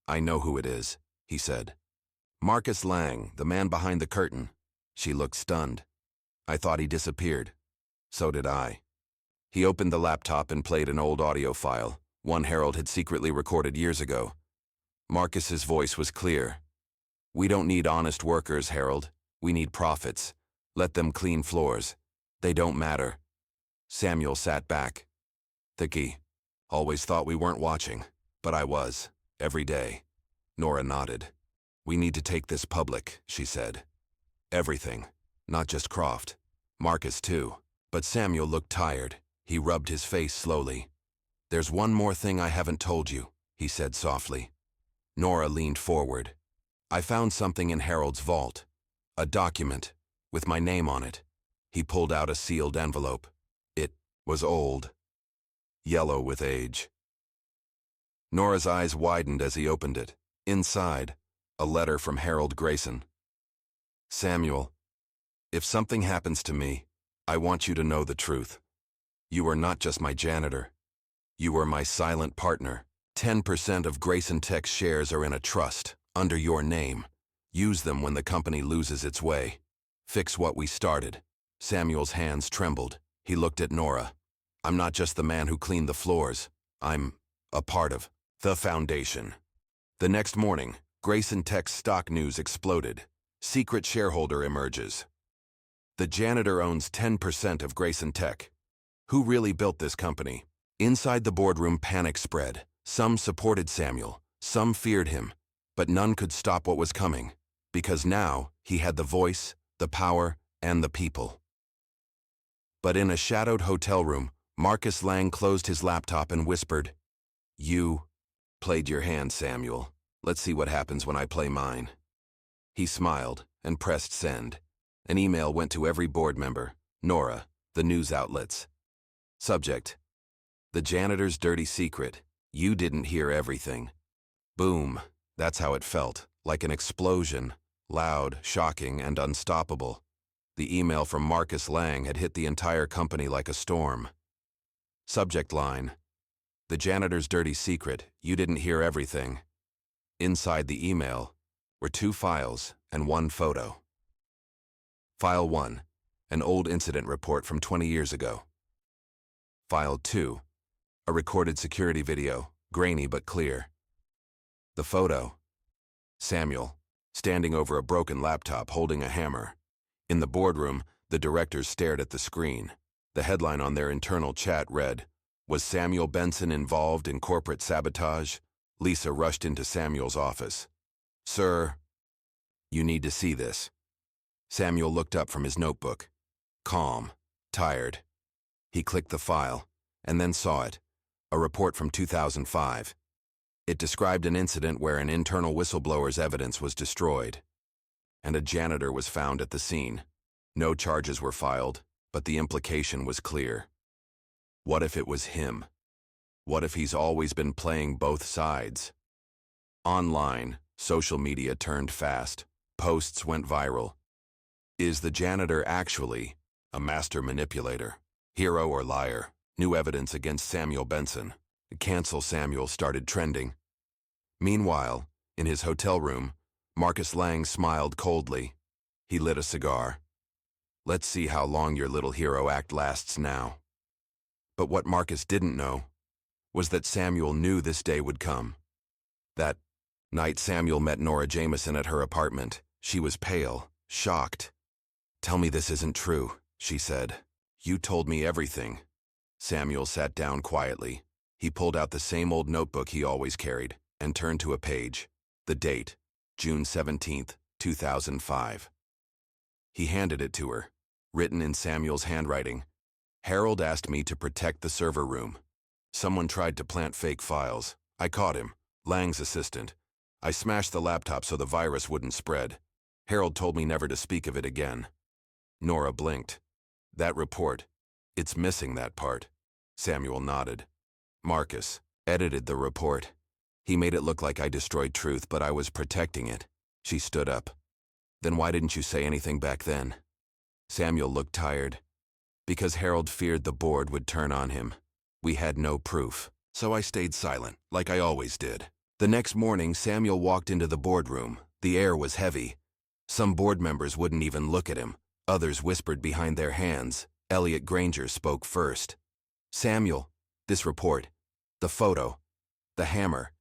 I know who it is, he said. Marcus Lang, the man behind the curtain. She looked stunned. I thought he disappeared. So did I. He opened the laptop and played an old audio file, one Harold had secretly recorded years ago. Marcus's voice was clear. We don't need honest workers, Harold. We need profits. Let them clean floors. They don't matter. Samuel sat back. Thicky. Always thought we weren't watching, but I was, every day. Nora nodded. We need to take this public, she said. Everything, not just Croft. Marcus too. But Samuel looked tired. He rubbed his face slowly. There's one more thing I haven't told you, he said softly. Nora leaned forward. I found something in Harold's vault. A document, with my name on it. He pulled out a sealed envelope. It was old. Yellow with age. Nora's eyes widened as he opened it. Inside, a letter from Harold Grayson. Samuel, if something happens to me, I want you to know the truth. You are not just my janitor. You are my silent partner. 10% of Grayson Tech's shares are in a trust, under your name. Use them when the company loses its way. Fix what we started. Samuel's hands trembled. He looked at Nora. I'm not just the man who cleaned the floors. I'm a part of the foundation. The next morning, Grayson Tech's stock news exploded. Secret shareholder emerges. The janitor owns 10% of Grayson Tech. Who really built this company? Inside the boardroom, panic spread. Some supported Samuel, some feared him, but none could stop what was coming, because now he had the voice, the power, and the people. But in a shadowed hotel room, Marcus Lang closed his laptop and whispered, You played your hand, Samuel. Let's see what happens when I play mine. He smiled and pressed send. An email went to every board member, Nora, the news outlets. Subject: The janitor's dirty secret. You didn't hear everything. Boom. That's how it felt, like an explosion, loud, shocking, and unstoppable. The email from Marcus Lang had hit the entire company like a storm. Subject line: The janitor's dirty secret. You didn't hear everything. Inside the email were 2 files and 1 photo. File 1, an old incident report from 20 years ago. File 2, a recorded security video, grainy but clear. The photo: Samuel, standing over a broken laptop holding a hammer. In the boardroom, the directors stared at the screen. The headline on their internal chat read, Was Samuel Benson involved in corporate sabotage? Lisa rushed into Samuel's office. Sir, you need to see this. Samuel looked up from his notebook. Calm, tired. He clicked the file, and then saw it, a report from 2005. It described an incident where an internal whistleblower's evidence was destroyed, and a janitor was found at the scene. No charges were filed, but the implication was clear. What if it was him? What if he's always been playing both sides? Online, social media turned fast. Posts went viral. Is the janitor actually a master manipulator? Hero or liar? New evidence against Samuel Benson. Cancel Samuel started trending. Meanwhile, in his hotel room, Marcus Lang smiled coldly. He lit a cigar. Let's see how long your little hero act lasts now. But what Marcus didn't know was that Samuel knew this day would come. That night Samuel met Nora Jameson at her apartment. She was pale, shocked. "Tell me this isn't true," she said. "You told me everything." Samuel sat down quietly. He pulled out the same old notebook he always carried and turned to a page. The date, June 17th, 2005. He handed it to her, written in Samuel's handwriting. "Harold asked me to protect the server room. Someone tried to plant fake files. I caught him, Lang's assistant. I smashed the laptop so the virus wouldn't spread. Harold told me never to speak of it again." Nora blinked. "That report, it's missing that part." Samuel nodded. "Marcus edited the report. He made it look like I destroyed truth, but I was protecting it." She stood up. "Then why didn't you say anything back then?" Samuel looked tired. "Because Harold feared the board would turn on him. We had no proof, so I stayed silent, like I always did." The next morning, Samuel walked into the boardroom. The air was heavy. Some board members wouldn't even look at him. Others whispered behind their hands. Elliot Granger spoke first. "Samuel, this report, the photo, the hammer.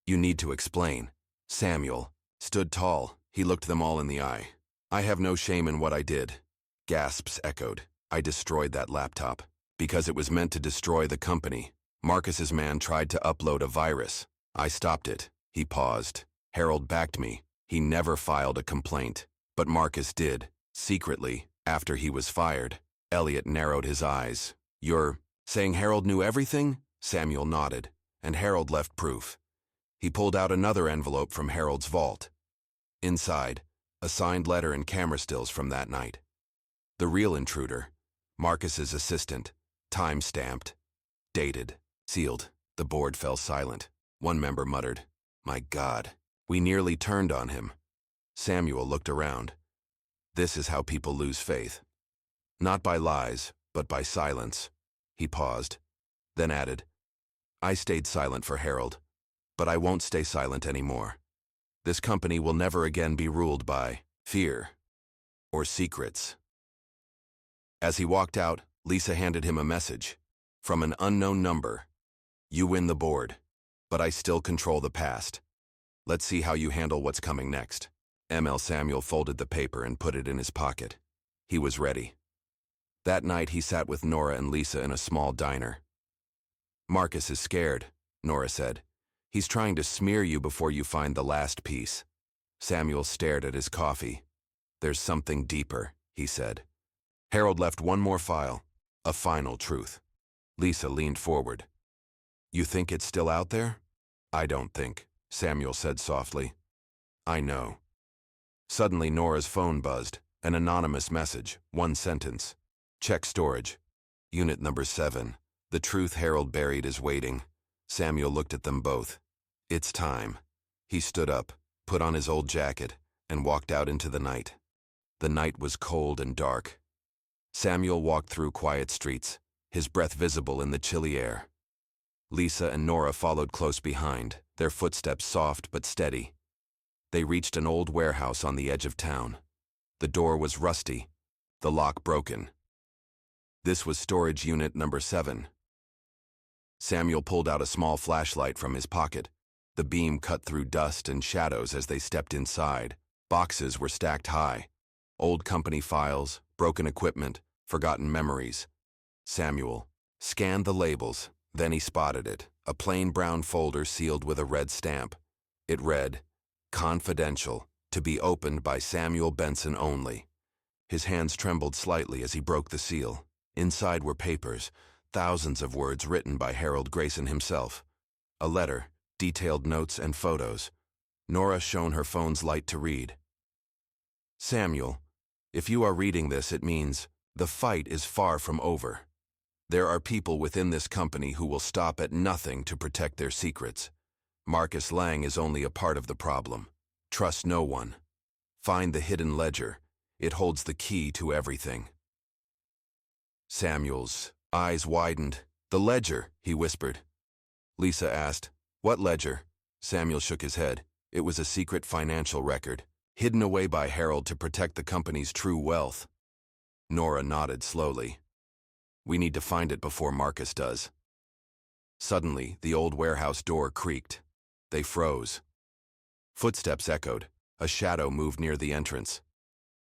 You need to explain." Samuel stood tall. He looked them all in the eye. "I have no shame in what I did." Gasps echoed. "I destroyed that laptop because it was meant to destroy the company. Marcus's man tried to upload a virus. I stopped it." He paused. "Harold backed me. He never filed a complaint. But Marcus did, secretly, after he was fired." Elliot narrowed his eyes. "You're saying Harold knew everything?" Samuel nodded. "And Harold left proof." He pulled out another envelope from Harold's vault. Inside, a signed letter and camera stills from that night. The real intruder, Marcus's assistant, time-stamped, dated, sealed. The board fell silent. One member muttered, "My God, we nearly turned on him." Samuel looked around. This is how people lose faith. Not by lies, but by silence. He paused, then added, "I stayed silent for Harold, but I won't stay silent anymore. This company will never again be ruled by fear or secrets." As he walked out, Lisa handed him a message. From an unknown number. "You win the board, but I still control the past. Let's see how you handle what's coming next." ML Samuel folded the paper and put it in his pocket. He was ready. That night he sat with Nora and Lisa in a small diner. "Marcus is scared," Nora said. "He's trying to smear you before you find the last piece." Samuel stared at his coffee. "There's something deeper," he said. "Harold left one more file, a final truth." Lisa leaned forward. "You think it's still out there?" "I don't think," Samuel said softly. "I know." Suddenly Nora's phone buzzed, an anonymous message, one sentence. "Check storage. Unit number 7. The truth Harold buried is waiting." Samuel looked at them both. "It's time." He stood up, put on his old jacket, and walked out into the night. The night was cold and dark. Samuel walked through quiet streets, his breath visible in the chilly air. Lisa and Nora followed close behind, their footsteps soft but steady. They reached an old warehouse on the edge of town. The door was rusty, the lock broken. This was storage unit number 7. Samuel pulled out a small flashlight from his pocket. The beam cut through dust and shadows as they stepped inside. Boxes were stacked high. Old company files, broken equipment, forgotten memories. Samuel scanned the labels, then he spotted it, a plain brown folder sealed with a red stamp. It read, "Confidential, to be opened by Samuel Benson only." His hands trembled slightly as he broke the seal. Inside were papers, thousands of words written by Harold Grayson himself. A letter, detailed notes and photos. Nora shone her phone's light to read. "Samuel, if you are reading this, it means the fight is far from over. There are people within this company who will stop at nothing to protect their secrets. Marcus Lang is only a part of the problem. Trust no one. Find the hidden ledger. It holds the key to everything. Samuel's eyes widened. The ledger, he whispered. Lisa asked, "What ledger?" Samuel shook his head. It was a secret financial record, hidden away by Harold to protect the company's true wealth. Nora nodded slowly. "We need to find it before Marcus does." Suddenly, the old warehouse door creaked. They froze. Footsteps echoed. A shadow moved near the entrance.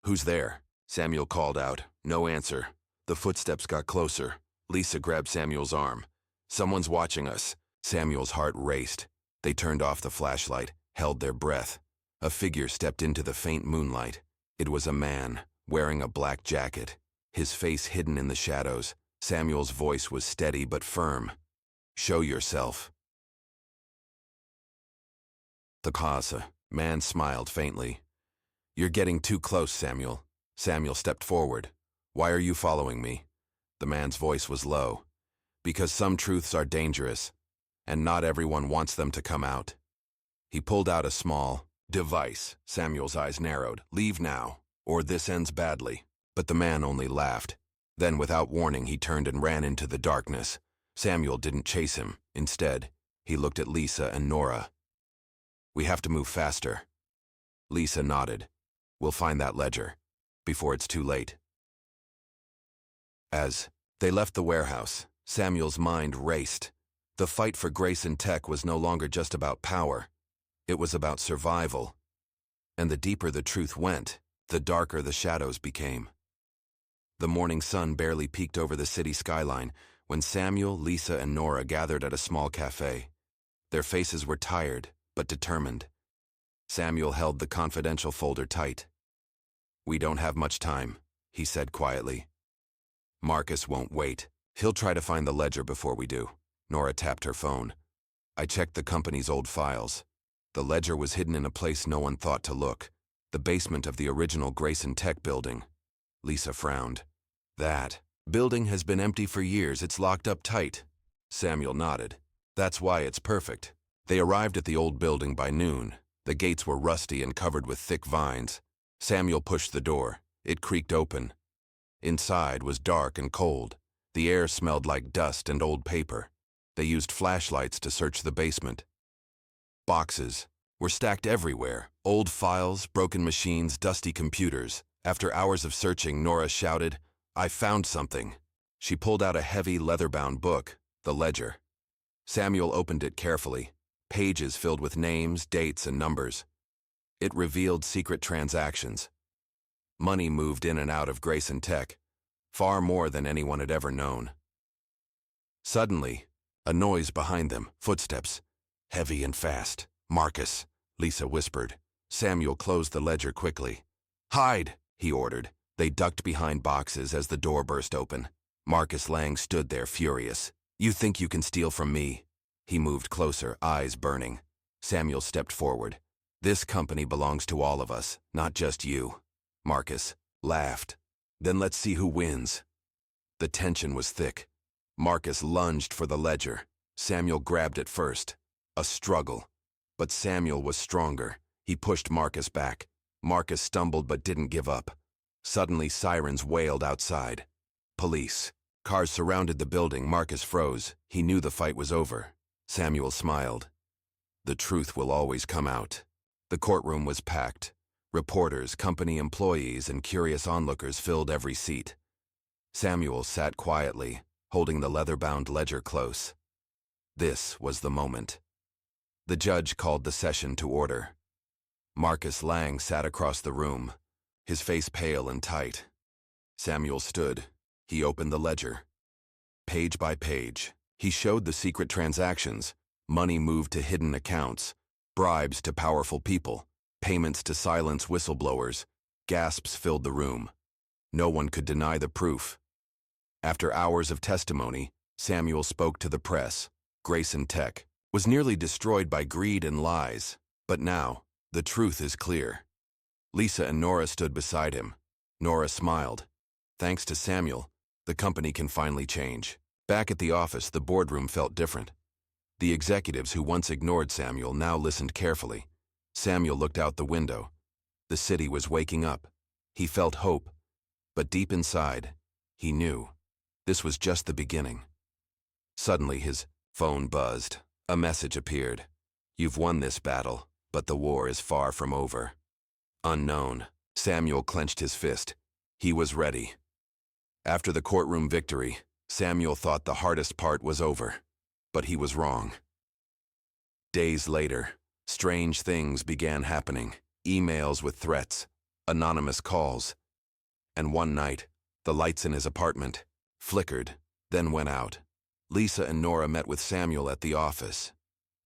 "Who's there?" Samuel called out. No answer. The footsteps got closer. Lisa grabbed Samuel's arm. "Someone's watching us." Samuel's heart raced. They turned off the flashlight, held their breath. A figure stepped into the faint moonlight. It was a man, wearing a black jacket, his face hidden in the shadows. Samuel's voice was steady but firm. "Show yourself." The casa man smiled faintly. "You're getting too close, Samuel." Samuel stepped forward. "Why are you following me?" The man's voice was low. "Because some truths are dangerous, and not everyone wants them to come out." He pulled out a small device. Samuel's eyes narrowed. "Leave now, or this ends badly." But the man only laughed. Then, without warning, he turned and ran into the darkness. Samuel didn't chase him. Instead, he looked at Lisa and Nora. "We have to move faster." Lisa nodded. "We'll find that ledger before it's too late." As they left the warehouse, Samuel's mind raced. The fight for Grayson Tech was no longer just about power. It was about survival. And the deeper the truth went, the darker the shadows became. The morning sun barely peeked over the city skyline when Samuel, Lisa, and Nora gathered at a small cafe. Their faces were tired, but determined. Samuel held the confidential folder tight. "We don't have much time," he said quietly. "Marcus won't wait. He'll try to find the ledger before we do." Nora tapped her phone. "I checked the company's old files. The ledger was hidden in a place no one thought to look. The basement of the original Grayson Tech building." Lisa frowned. "That building has been empty for years. It's locked up tight." Samuel nodded. "That's why it's perfect." They arrived at the old building by noon. The gates were rusty and covered with thick vines. Samuel pushed the door. It creaked open. Inside was dark and cold. The air smelled like dust and old paper. They used flashlights to search the basement. Boxes were stacked everywhere. Old files, broken machines, dusty computers. After hours of searching, Nora shouted, "I found something." She pulled out a heavy, leather-bound book, the ledger. Samuel opened it carefully. Pages filled with names, dates, and numbers. It revealed secret transactions. Money moved in and out of Grayson Tech, far more than anyone had ever known. Suddenly, a noise behind them, footsteps, heavy and fast. "Marcus," Lisa whispered. Samuel closed the ledger quickly. "Hide," he ordered. They ducked behind boxes as the door burst open. Marcus Lang stood there furious. "You think you can steal from me?" He moved closer, eyes burning. Samuel stepped forward. "This company belongs to all of us, not just you." Marcus laughed. "Then let's see who wins." The tension was thick. Marcus lunged for the ledger. Samuel grabbed it first. A struggle. But Samuel was stronger. He pushed Marcus back. Marcus stumbled but didn't give up. Suddenly, sirens wailed outside. Police. Cars surrounded the building. Marcus froze. He knew the fight was over. Samuel smiled. The truth will always come out. The courtroom was packed. Reporters, company employees, and curious onlookers filled every seat. Samuel sat quietly, holding the leather-bound ledger close. This was the moment. The judge called the session to order. Marcus Lang sat across the room, his face pale and tight. Samuel stood. He opened the ledger. Page by page, he showed the secret transactions. Money moved to hidden accounts, bribes to powerful people, payments to silence whistleblowers. Gasps filled the room. No one could deny the proof. After hours of testimony, Samuel spoke to the press. Grayson Tech was nearly destroyed by greed and lies, but now, the truth is clear. Lisa and Nora stood beside him. Nora smiled. Thanks to Samuel, The company can finally change. Back at the office, the boardroom felt different. The executives who once ignored Samuel now listened carefully. Samuel looked out the window. The city was waking up. He felt hope, but deep inside, he knew this was just the beginning. Suddenly, his phone buzzed. A message appeared. "You've won this battle, but the war is far from over." Unknown. Samuel clenched his fist. He was ready. After the courtroom victory, Samuel thought the hardest part was over, but he was wrong. Days later, strange things began happening. Emails with threats, anonymous calls, and one night, the lights in his apartment flickered, then went out. Lisa and Nora met with Samuel at the office.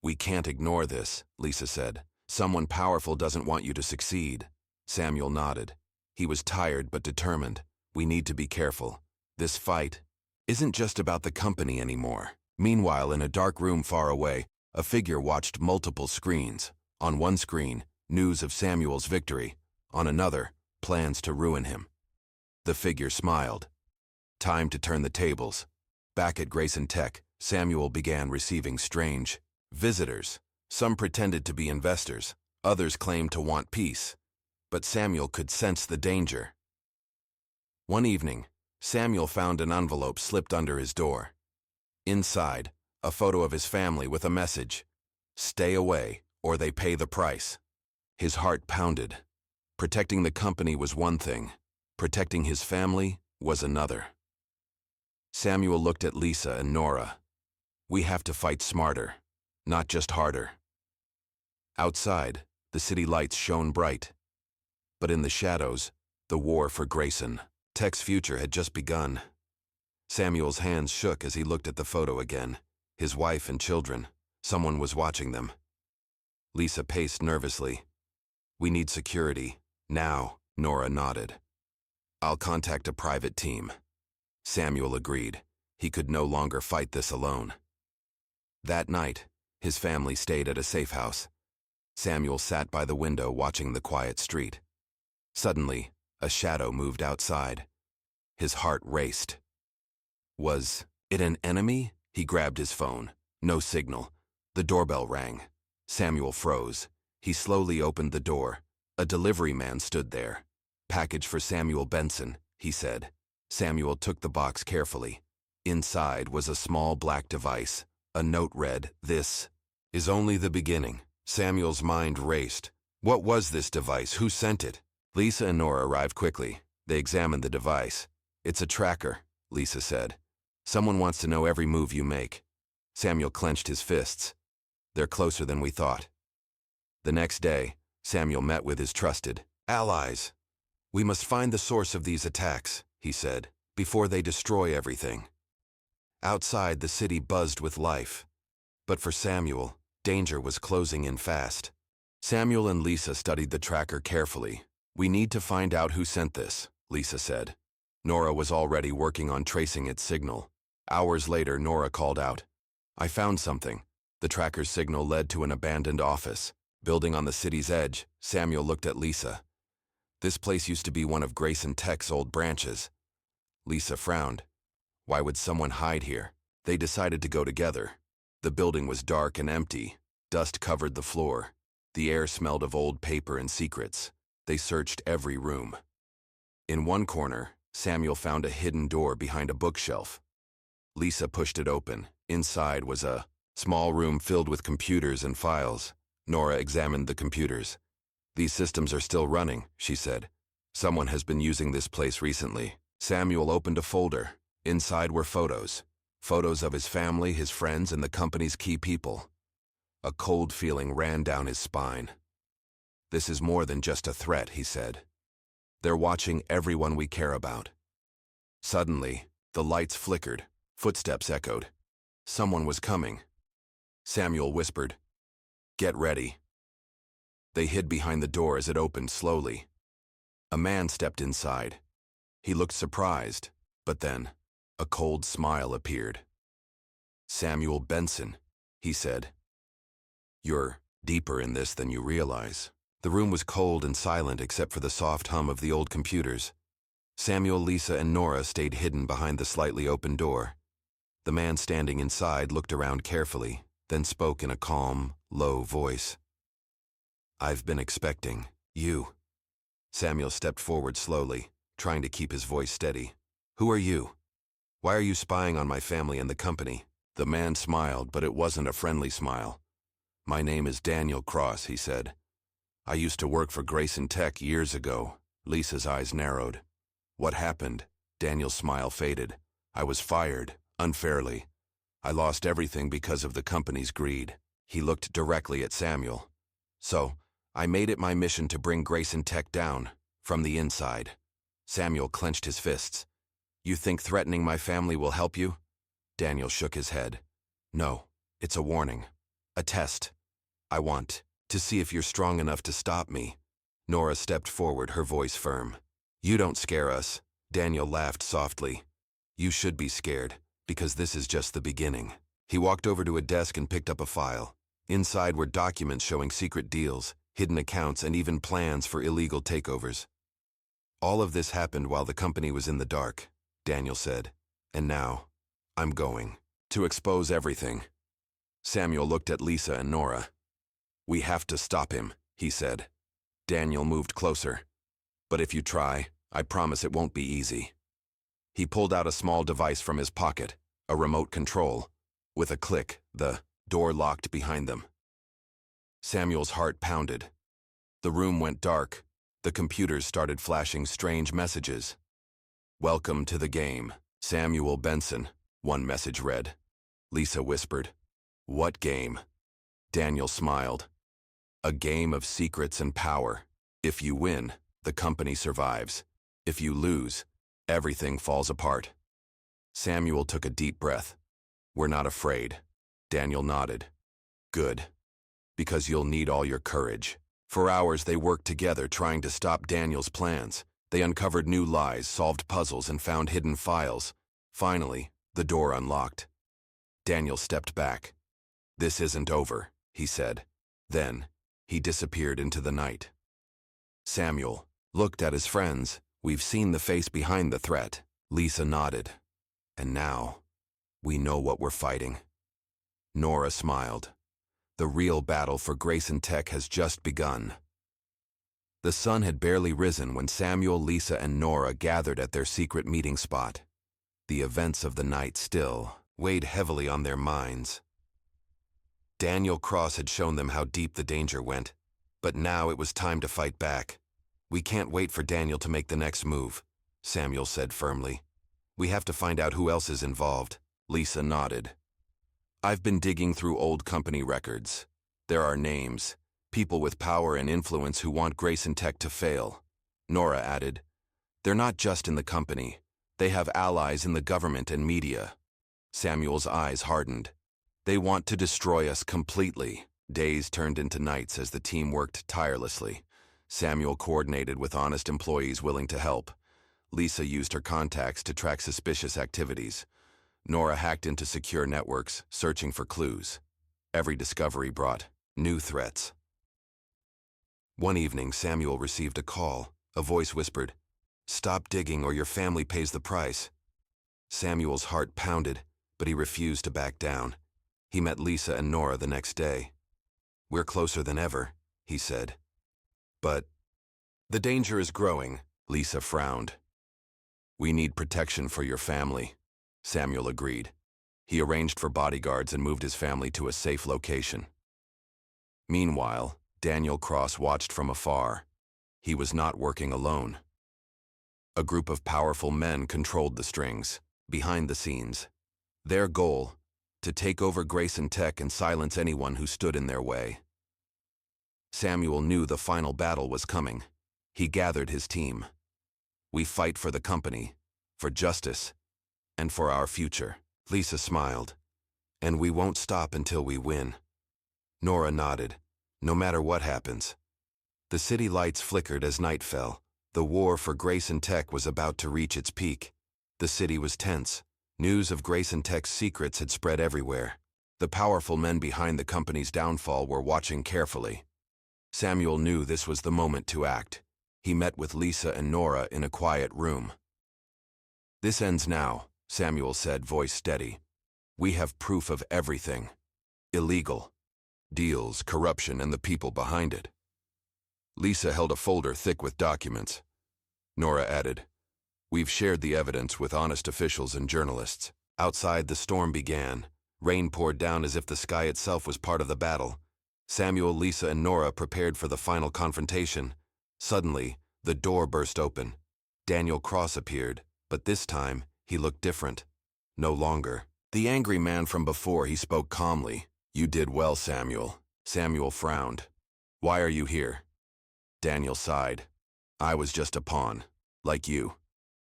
"We can't ignore this," Lisa said. "Someone powerful doesn't want you to succeed." Samuel nodded. He was tired but determined. "We need to be careful. This fight isn't just about the company anymore." Meanwhile, in a dark room far away, a figure watched multiple screens. On one screen, news of Samuel's victory. On another, plans to ruin him. The figure smiled. Time to turn the tables. Back at Grayson Tech, Samuel began receiving strange visitors. Some pretended to be investors. Others claimed to want peace. But Samuel could sense the danger. One evening, Samuel found an envelope slipped under his door. Inside, a photo of his family with a message: "Stay away, or they pay the price." His heart pounded. Protecting the company was one thing. Protecting his family was another. Samuel looked at Lisa and Nora. "We have to fight smarter, not just harder." Outside, the city lights shone bright. But in the shadows, the war for Grayson Tech's future had just begun. Samuel's hands shook as he looked at the photo again. His wife and children. Someone was watching them. Lisa paced nervously. "We need security. Now," Nora nodded. "I'll contact a private team." Samuel agreed. He could no longer fight this alone. That night, his family stayed at a safe house. Samuel sat by the window watching the quiet street. Suddenly, a shadow moved outside. His heart raced. Was it an enemy? He grabbed his phone. No signal. The doorbell rang. Samuel froze. He slowly opened the door. A delivery man stood there. "Package for Samuel Benson," he said. Samuel took the box carefully. Inside was a small black device. A note read, "This is only the beginning." Samuel's mind raced. What was this device? Who sent it? Lisa and Nora arrived quickly. They examined the device. "It's a tracker," Lisa said. "Someone wants to know every move you make." Samuel clenched his fists. "They're closer than we thought." The next day, Samuel met with his trusted allies. "We must find the source of these attacks," he said, "before they destroy everything." Outside, the city buzzed with life. But for Samuel, danger was closing in fast. Samuel and Lisa studied the tracker carefully. "We need to find out who sent this," Lisa said. Nora was already working on tracing its signal. Hours later, Nora called out, "I found something." The tracker's signal led to an abandoned office. Building on the city's edge, Samuel looked at Lisa. "This place used to be one of Grayson Tech's old branches." Lisa frowned. Why would someone hide here? They decided to go together. The building was dark and empty. Dust covered the floor. The air smelled of old paper and secrets. They searched every room. In one corner, Samuel found a hidden door behind a bookshelf. Lisa pushed it open. Inside was a small room filled with computers and files. Nora examined the computers. "These systems are still running," she said. "Someone has been using this place recently." Samuel opened a folder. Inside were photos. Photos of his family, his friends, and the company's key people. A cold feeling ran down his spine. "This is more than just a threat," he said. "They're watching everyone we care about." Suddenly, the lights flickered. Footsteps echoed. Someone was coming. Samuel whispered, "Get ready." They hid behind the door as it opened slowly. A man stepped inside. He looked surprised, but then a cold smile appeared. "Samuel Benson," he said. "You're deeper in this than you realize." The room was cold and silent except for the soft hum of the old computers. Samuel, Lisa, and Nora stayed hidden behind the slightly open door. The man standing inside looked around carefully, then spoke in a calm, low voice. "I've been expecting you." Samuel stepped forward slowly, trying to keep his voice steady. "Who are you? Why are you spying on my family and the company?" The man smiled, but it wasn't a friendly smile. "My name is Daniel Cross," he said. "I used to work for Grayson Tech years ago." Lisa's eyes narrowed. "What happened?" Daniel's smile faded. "I was fired, unfairly. I lost everything because of the company's greed." He looked directly at Samuel. "So, I made it my mission to bring Grayson Tech down, from the inside." Samuel clenched his fists. "You think threatening my family will help you?" Daniel shook his head. "No, it's a warning. A test. I want to see if you're strong enough to stop me." Nora stepped forward, her voice firm. "You don't scare us." Daniel laughed softly. "You should be scared, because this is just the beginning." He walked over to a desk and picked up a file. Inside were documents showing secret deals, hidden accounts, and even plans for illegal takeovers. "All of this happened while the company was in the dark," Daniel said. "And now, I'm going to expose everything." Samuel looked at Lisa and Nora. "We have to stop him," he said. Daniel moved closer. "But if you try, I promise it won't be easy." He pulled out a small device from his pocket, a remote control. With a click, the door locked behind them. Samuel's heart pounded. The room went dark. The computers started flashing strange messages. "Welcome to the game, Samuel Benson," one message read. Lisa whispered, "What game?" Daniel smiled. "A game of secrets and power. If you win, the company survives. If you lose, everything falls apart." Samuel took a deep breath. "We're not afraid." Daniel nodded. "Good. Because you'll need all your courage." For hours they worked together trying to stop Daniel's plans. They uncovered new lies, solved puzzles, and found hidden files. Finally, the door unlocked. Daniel stepped back. "This isn't over," he said. Then, he disappeared into the night. Samuel looked at his friends. "We've seen the face behind the threat." Lisa nodded. "And now, we know what we're fighting." Nora smiled. "The real battle for Grayson Tech has just begun." The sun had barely risen when Samuel, Lisa, and Nora gathered at their secret meeting spot. The events of the night still weighed heavily on their minds. Daniel Cross had shown them how deep the danger went, but now it was time to fight back. "We can't wait for Daniel to make the next move," Samuel said firmly. "We have to find out who else is involved." Lisa nodded. "I've been digging through old company records. There are names, people with power and influence who want Grayson Tech to fail." Nora added, "They're not just in the company. They have allies in the government and media." Samuel's eyes hardened. "They want to destroy us completely." Days turned into nights as the team worked tirelessly. Samuel coordinated with honest employees willing to help. Lisa used her contacts to track suspicious activities. Nora hacked into secure networks, searching for clues. Every discovery brought new threats. One evening, Samuel received a call. A voice whispered, "Stop digging or your family pays the price." Samuel's heart pounded, but he refused to back down. He met Lisa and Nora the next day. "We're closer than ever," he said. "But the danger is growing," Lisa frowned. "We need protection for your family," Samuel agreed. He arranged for bodyguards and moved his family to a safe location. Meanwhile, Daniel Cross watched from afar. He was not working alone. A group of powerful men controlled the strings, behind the scenes. Their goal, to take over Grayson Tech and silence anyone who stood in their way. Samuel knew the final battle was coming. He gathered his team. "We fight for the company, for justice, and for our future." Lisa smiled. "And we won't stop until we win." Nora nodded. "No matter what happens." The city lights flickered as night fell. The war for Grayson Tech was about to reach its peak. The city was tense. News of Grayson Tech's secrets had spread everywhere. The powerful men behind the company's downfall were watching carefully. Samuel knew this was the moment to act. He met with Lisa and Nora in a quiet room. "This ends now," Samuel said, voice steady. "We have proof of everything. Illegal. Deals, corruption, and the people behind it." Lisa held a folder thick with documents. Nora added, "We've shared the evidence with honest officials and journalists." Outside, the storm began. Rain poured down as if the sky itself was part of the battle. Samuel, Lisa, and Nora prepared for the final confrontation. Suddenly, the door burst open. Daniel Cross appeared, but this time, he looked different. No longer the angry man from before. He spoke calmly. "You did well, Samuel." Samuel frowned. "Why are you here?" Daniel sighed. "I was just a pawn, like you.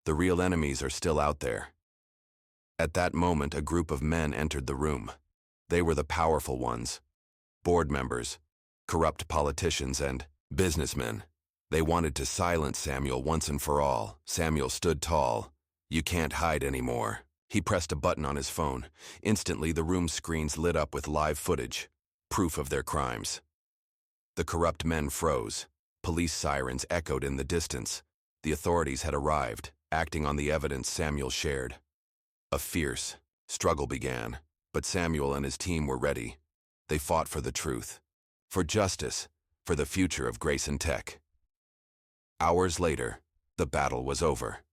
The real enemies are still out there." At that moment, a group of men entered the room. They were the powerful ones. Board members, corrupt politicians, and businessmen. They wanted to silence Samuel once and for all. Samuel stood tall. "You can't hide anymore." He pressed a button on his phone. Instantly, the room's screens lit up with live footage, proof of their crimes. The corrupt men froze. Police sirens echoed in the distance. The authorities had arrived, acting on the evidence Samuel shared. A fierce struggle began, but Samuel and his team were ready. They fought for the truth, for justice, for the future of Grayson Tech. Hours later, the battle was over.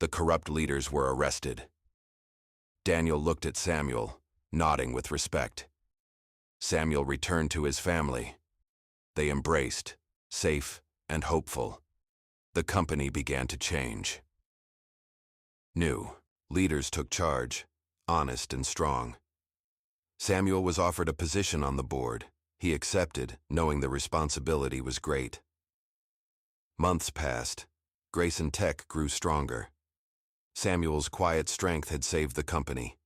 The corrupt leaders were arrested. Daniel looked at Samuel, nodding with respect. Samuel returned to his family. They embraced, safe and hopeful. The company began to change. New leaders took charge, honest and strong. Samuel was offered a position on the board. He accepted, knowing the responsibility was great. Months passed. Grayson Tech grew stronger. Samuel's quiet strength had saved the company.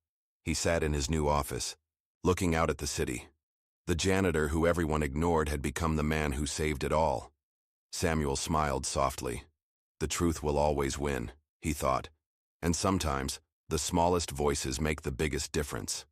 He sat in his new office, looking out at the city. The janitor who everyone ignored had become the man who saved it all. Samuel smiled softly. "The truth will always win," he thought. And sometimes, the smallest voices make the biggest difference.